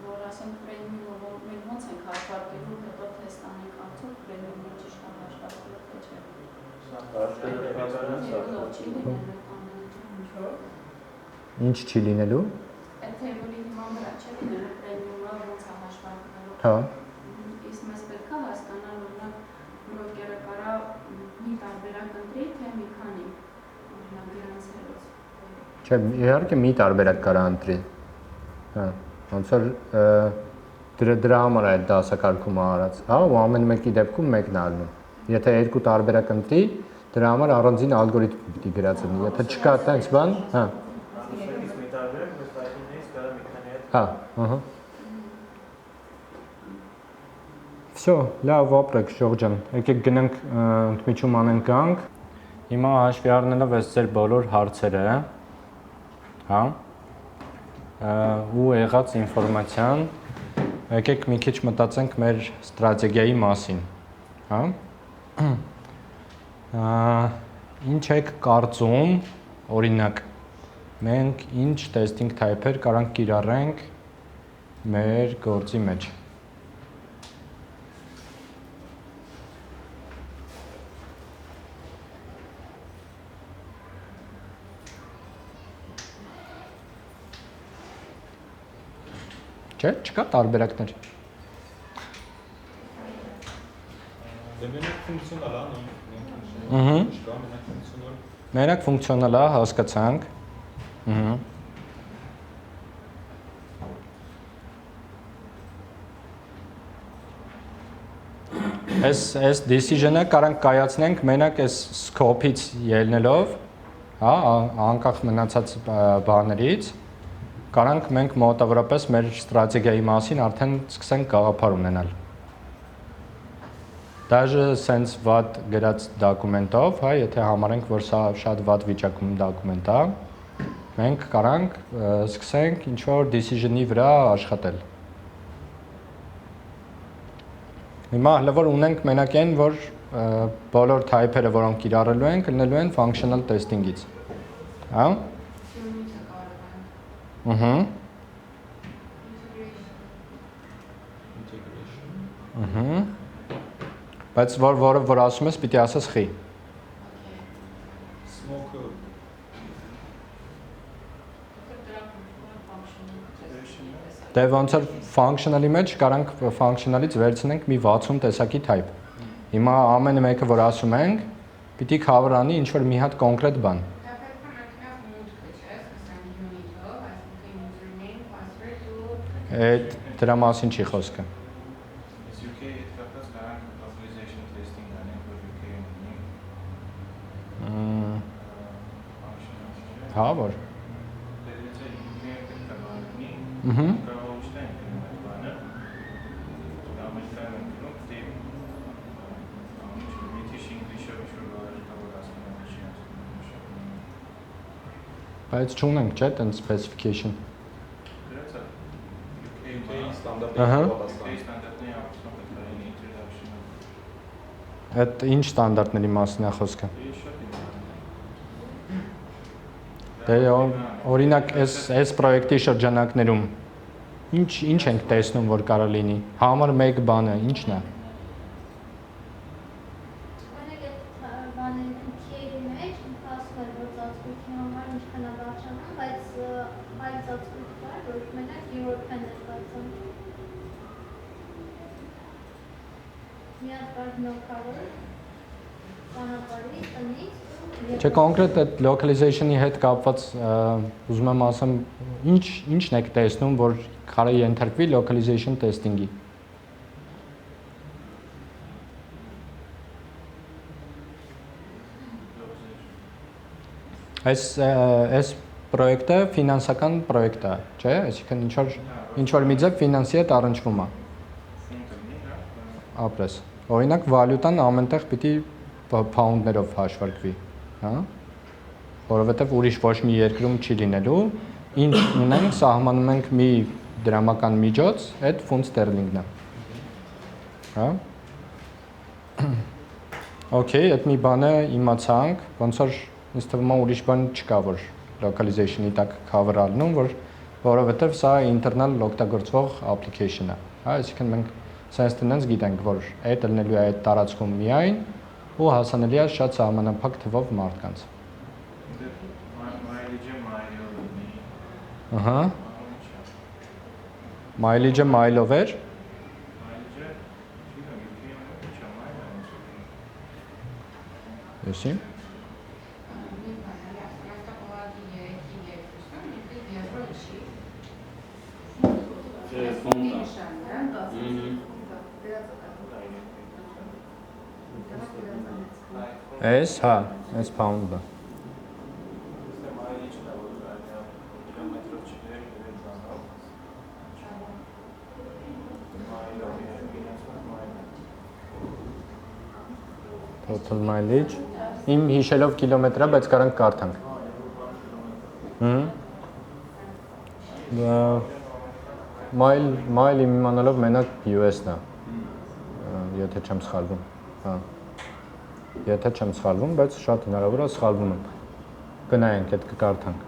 որ ասենք պրեմիումը մենք ոնց ենք հաշվարկելու, հետո թեստ անենք արդյոք պրեմիումը ճիշտ է հաշվարկելու թե չէ։ Ինչ չի լինելու։ Այդ թեյբոլի հիման վրա չէ լինելու պրեմիումը ոնց է հաշվարկվելու։ Հա։ Իսկ մեզ պետք է հասկանալ, օրինակ բրոկերը կարա մի տարբերակ ընտրի, թե մի քանի, օրինակ դրանց հերոց։ Չէ, իհարկե մի տարբերակ կարա ընտրի։ Հա, ոնց որ դրա համար է դասակարգումը արած, հա, ու ամեն մեկի դեպքում մեկն է ալնում։ Եթե երկու տարբերակ ընտրի, դրա համար առանձին ալգորիթմ պիտի գրած լինի։ Եթե չկա այդպես բան, հա։ Անշուշտ մի տարբերակ, բայց այդինից կարա մի քանի հետ։ Հա, ահա։ Всё, լավ ապրեք Ժողջան։ Եկեք գնանք ընդմիջում անենք գանք։ Հիմա հաշվի առնելով այս ձեր բոլոր հարցերը, հա, ու եղած ինֆորմացիան, եկեք մի քիչ մտածենք մեր ստրատեգիայի մասին, հա։ Ինչ եք կարծում, օրինակ, մենք ինչ testing type-եր կարանք կիրառենք մեր գործի մեջ։ Չէ, չկա տարբերակներ։ Դե մենակ ֆունկցիոնալ է, Ահա։ չկա մենակ ֆունկցիոնալ։ Մենակ ֆունկցիոնալ է, հասկացանք։ Ահա։ Այս decision-ը կարանք կայացնենք մենակ այս scope-ից ելնելով, հա, անկախ մնացած բաներից, կարանք մենք մոտավորապես մեր ստրատեգիայի մասին արդեն սկսենք գաղափար ունենալ։ Դաժե sense վատ գրած դոկումենտով, հա, եթե համարենք, որ սա շատ վատ վիճակում դոկումենտ է, մենք կարանք սկսենք ինչ-որ decision-ի վրա աշխատել։ Հիմա հələ որ ունենք մենակ այն, որ բոլոր type-երը, որոնք կիրառելու ենք, լինելու են functional testing-ից։ Հա։ Ահա։ Ահա։ Բայց որ ասում ես, պիտի ասես խի։ Smoke Դե ոնց որ functional-ի մեջ կարանք functional-ից վերցնենք մի 60 տեսակի type։ Հիմա ամեն մեկը որ ասում ենք, պիտի cover անի ինչ որ մի հատ կոնկրետ բան։ Այդ դրա մասին չի խոսքը։ Is UK հետ կապված կարանք authorization testing անենք, որ UK-ում ունի։ Հա, որ։ Դե UK-ը պետք է բանի։ Ահա։ Կարող ուշտեն կնում այդ բանը։ Ամերիկայում են կնում, դե British English-ով ինչ-որ բառեր կա, որ ասում են չի ասում։ Բայց չունենք, չէ՞, տենց specification։ Դրացա UK ստանդարտի Ահա։ պատասխան։ Ստանդարտների ապացույցը պետք է լինի introduction-ը։ Այդ ինչ ստանդարտների մասին է խոսքը։ Դե օրինակ այս պրոյեկտի շրջանակներում ինչ ենք տեսնում, որ կարող լինի։ Համար 1 բանը ինչն է։ Օրինակ այդ բաների TA-ի մեջ ասում էր, որ ծածկույթի համար ինչքան է վարչանում, բայց այլ ծածկույթ կար, որ մենակ European էր բացում։ Մի հատ կար no cover, ճանապարհի, տնից Չէ, կոնկրետ այդ localization-ի հետ կապված ուզում եմ ասեմ, ինչն եք տեսնում, որ կարելի է ենթարկվի localization testing-ի։ Այս պրոյեկտը ֆինանսական պրոյեկտ է, չէ՞, այսինքն ինչ որ մի ձև ֆինանսի հետ առնչվում է։ Ապրես։ Օրինակ վալյուտան ամենտեղ պիտի pound-ներով հաշվարկվի, հա? Որովհետև ուրիշ ոչ մի երկրում չի լինելու, ինչ ունենք, սահմանում ենք մի դրամական միջոց, այդ ֆունտ ստերլինգն է։ Հա? Okay, այդ մի բանը իմացանք, ոնց որ ինձ թվում է ուրիշ բան չկա, որ localization-ի տակ cover առնում, որովհետև սա internal օգտագործվող application է։ Հա, այսինքն մենք sense tendency գիտենք, որ այդ լինելու է այդ տարածքում միայն ու հասանելի է շատ սահմանափակ թվով մարդկանց։ Ահա։ Mileage-ը mile-ով էր։ Եսի։ Այս, հա, այս pound-ը։ Total mileage։ Իմ հիշելով կիլոմետրա, բայց կարանք կարդանք։ Mile իմ իմանալով մենակ US-ն է, եթե չեմ սխալվում, հա։ Եթե չեմ սխալվում, բայց շատ հնարավոր է սխալվում եմ։ Գնայինք, այդ կկարդանք։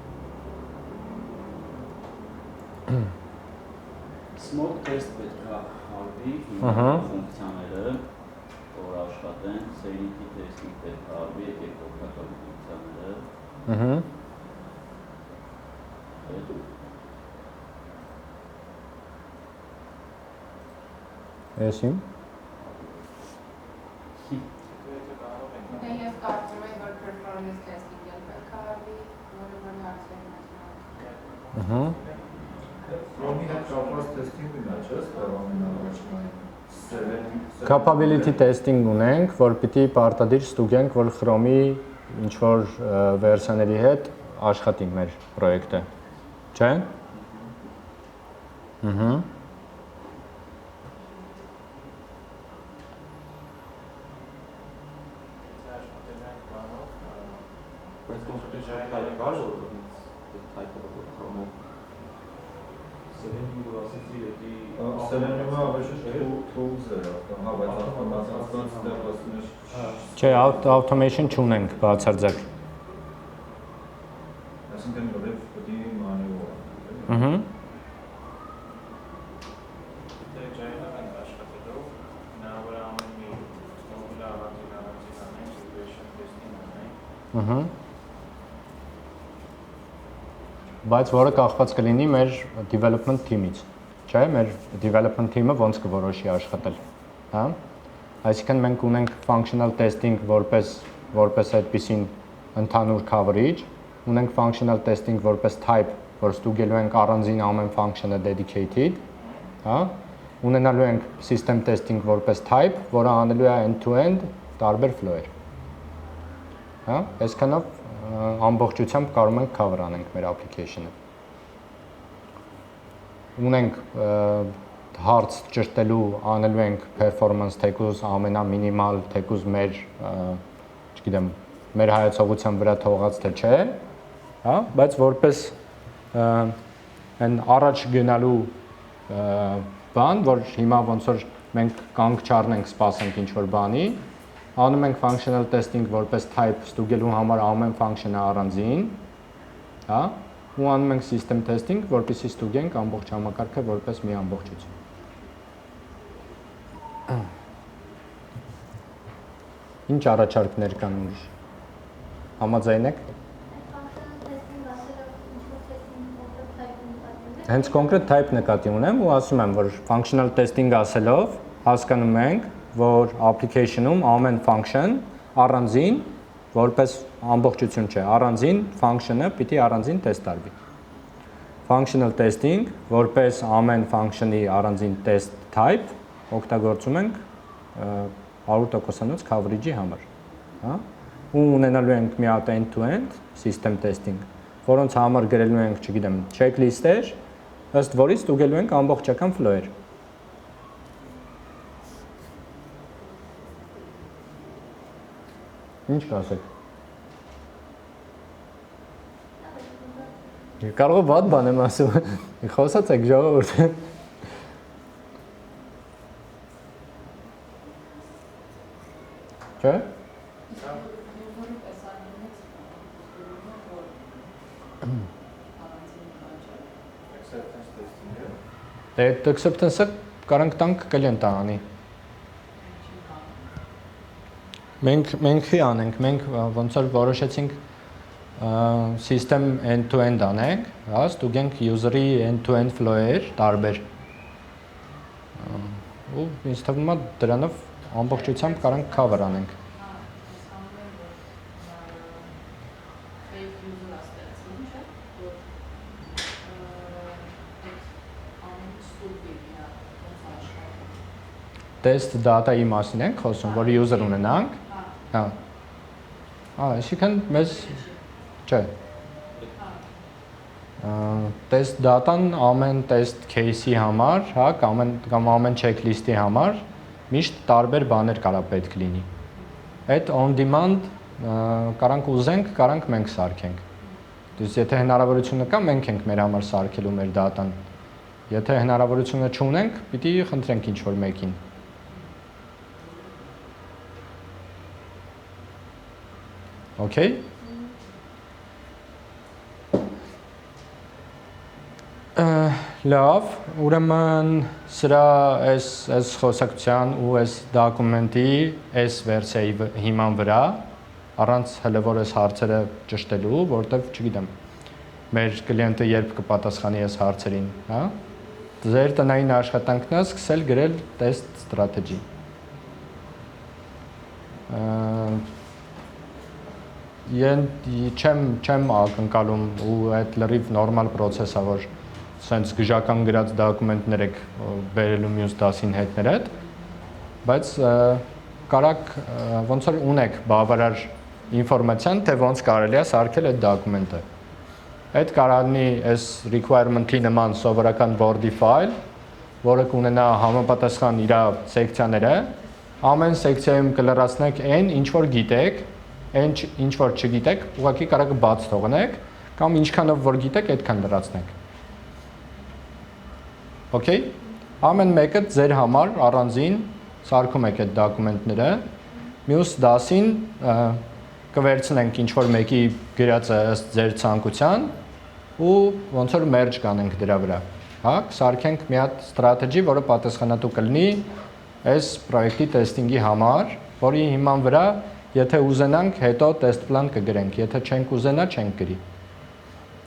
Smoke test պետք է արվի ֆունկցիաները, որ աշխատեն, sanity testing պետք է արվի երկրորդական ֆունկցիաները։ Էսիմ։ Ես կարծում եմ, որ performance testing-ը պետք է արվի, որը որ հարցերն Ահա։ From-ի հետ կապված testing-ն է, չէ՞, ամենաառաջնային։ Capability testing ունենք, որ պիտի պարտադիր ստուգենք, որ Chrome-ի ինչ որ վերսիաների հետ աշխատի մեր պրոյեկտը, չէ՞։ Ահա։ Selenium-ը ավելի tools է, հա, բայց ավտոմատացված ստեղծություններ Չէ, automation չունենք բացարձակ։ Այսինքն որև պետք է manual։ Ահա։ Դե ջայլով են աշխատելով, հնարավոր է ամեն մի մոդուլը առանձին անենք, regression testing անենք։ Ահա։ Բայց որը կախված կլինի մեր development team-ից, չէ՞, մեր development team-ը ոնց կորոշի աշխատել, հա։ Այսինքն մենք ունենք functional testing որպես այդպիսին ընդհանուր coverage, ունենք functional testing որպես type, որ ստուգելու ենք առանձին ամեն function-ը dedicated, հա։ Ունենալու ենք system testing որպես type, որը անելու է end-to-end տարբեր flow-եր։ Հա, այսքանով ամբողջությամբ կարող ենք cover անենք մեր application-ը։ Ունենք հարց ճշտելու անելու ենք performance թեկուզ ամենամինիմալ թեկուզ մեր, չգիտեմ, մեր հայացողության վրա թողած թե չէ, հա, բայց որպես այն առաջ գնալու բան, որ հիմա ոնց որ մենք կանգ չառնենք, սպասենք ինչ-որ բանի, անում ենք functional testing որպես type ստուգելու համար ամեն function-ը առանձին, հա, ու անում ենք system testing, որպեսզի ստուգենք ամբողջ համակարգը որպես մի ամբողջություն։ Ինչ առաջարկներ կան ուրիշ։ Համաձայն եք։ Հենց կոնկրետ type նկատի ունեմ ու ասում եմ, որ functional testing ասելով հասկանում ենք, որ application-ում ամեն function առանձին որպես ամբողջություն չէ, առանձին function-ը պիտի առանձին test արվի։ Functional testing որպես ամեն function-ի առանձին test type օգտագործում ենք 100%-անոց coverage-ի համար, հա? Ու ունենալու ենք մի հատ end-to-end system testing, որոնց համար գրելու ենք, չգիտեմ, checklist-եր, ըստ որից ստուգելու ենք ամբողջական flow-եր։ Ինչ կասեք։ Կարող է վատ բան եմ ասում, խոսած եք ժողովուրդ։ Չէ՞։ Դե acceptance-ը կարանք տանք կլիենտը անի։ Մենք հի անենք, մենք ոնց որ որոշեցինք system end-to-end անենք, հա, ստուգենք user-ի end-to-end flow-եր տարբեր։ Ու ինձ թվում է դրանով ամբողջությամբ կարանք cover անենք։ Test data-ի մասին ենք խոսում, որ user ունենանք։ Հա։ Այսինքն մեզ չէ։ Test data-ն ամեն test case-ի համար, հա, կամ ամեն checklist-ի համար միշտ տարբեր բաներ կարա պետք լինի։ Այդ on demand կարանք ուզենք, կարանք մենք սարքենք։ Դուք եթե հնարավորությունը կա, մենք ենք մեր համար սարքելու մեր data-ն։ Եթե հնարավորությունը չունենք, պիտի խնդրենք ինչ-որ մեկին։ Okay։ Լավ, ուրեմն սրա այս խոսակցության ու այս դոկումենտի այս վերսիայի հիման վրա առանց հլվոր այս հարցերը ճշտելու, որտեվ չգիտեմ, մեր կլիենտը երբ կպատասխանի այս հարցերին, հա։ Ձեր տնային աշխատանքն է սկսել գրել test strategy։ Չեմ ակնկալում ու այդ լրիվ նորմալ process-ա, որ սենց գժական գրած դոկումենտներ եք բերելու մյուս դասին հետներ հետ, բայց կարակ ոնց որ ունեք բավարար ինֆորմացիան, թե ոնց կարելի է սարքել այդ դոկումենտը։ Այդ կարանի այս requirement-ի նման սովորական Word-ի ֆայլ, որը կունենա համապատասխան իր սեկցիաները, ամեն սեկցիայում կլրացնեք այն, ինչ որ գիտեք, այն ինչ որ չգիտեք, ուղղակի կարակ բաց թողնեք, կամ ինչքանով որ գիտեք, այդքան լրացնեք։ Okay, ամեն մեկը ձեր համար առանձին սարքում եք այդ դոկումենտները, մյուս դասին կվերցնենք ինչ-որ մեկի գրածը ըստ ձեր ցանկության ու ոնց որ merge կանենք դրա վրա, հա, սարքենք մի հատ strategy, որը պատասխանատու կլինի այս պրոյեկտի տեստինգի համար, որի հիման վրա, եթե ուզենանք, հետո test plan կգրենք, եթե չենք ուզենա, չենք գրի։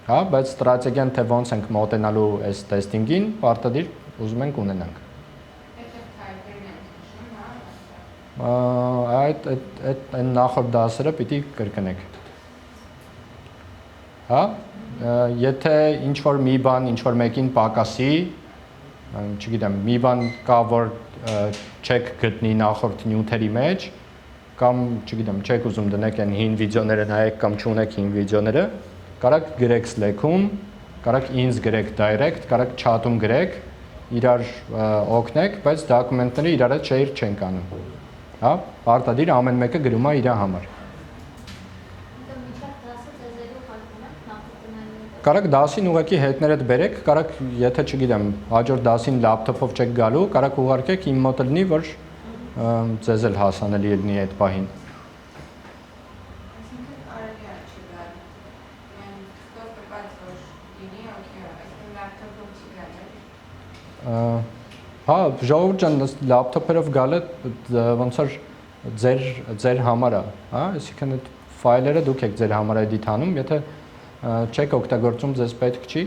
Հա, բայց ստրատեգիան թե ոնց ենք մոտենալու այս տեստինգին, պարտադիր ուզում ենք ունենանք։ Այդ նախորդ դասերը պիտի կրկնեք։ Հա, եթե ինչ-որ մի բան, ինչ-որ մեկին պակասի, չգիտեմ, մի բան կա, որ չեք գտնի նախորդ նյութերի մեջ, կամ, չգիտեմ, չեք ուզում դնեք այն հին վիդեոները նայեք կամ չունեք հին վիդեոները, կարակ գրեք Slack-ում, կարակ ինձ գրեք direct, կարակ chat-ում գրեք, իրար օգնեք, բայց դոկումենտները իրար հետ share չենք անում։ Հա, պարտադիր ամեն մեկը գրում է իր համար։ Կարակ դասին ուղղակի հետներդ բերեք, կարակ եթե չգիտեմ, հաջորդ դասին լապտոպով չեք գալու, կարակ ուղարկեք իմ մոտ լինի, որ ձեզ էլ հասանելի լինի այդ պահին։ Հա, ժողովուրդ ջան, լապտոպերով գալը ոնց որ ձեր համար է, հա, այսինքն այդ ֆայլերը դուք եք ձեր համար էդիտ անում, եթե չեք օգտագործում ձեզ պետք չի։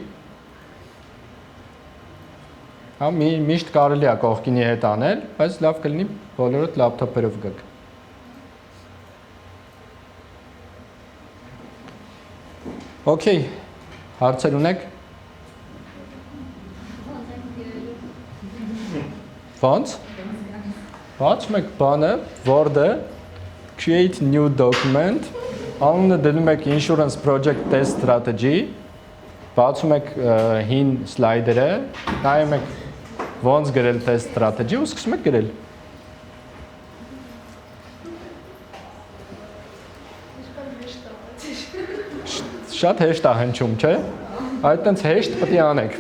Հա, միշտ կարելի է կողքինի հետ անել, բայց լավ կլինի բոլորդ լապտոպերով գաք։ Okay, հարցեր ունեք։ Ոնց։ Բացում եք բանը, Word-ը, create new document, անունը դնում եք insurance project test strategy, բացում եք հին սլայդերը, նայում եք ոնց գրել test strategy ու սկսում եք գրել։ Շատ հեշտ է հնչում, չէ՞։ Այդտենց հեշտ պետք է անեք։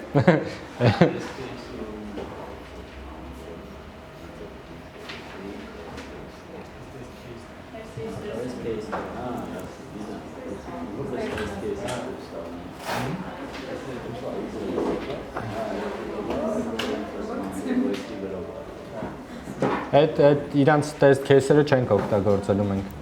Այդ իրանց test case-երը չենք օգտագործելու մենք։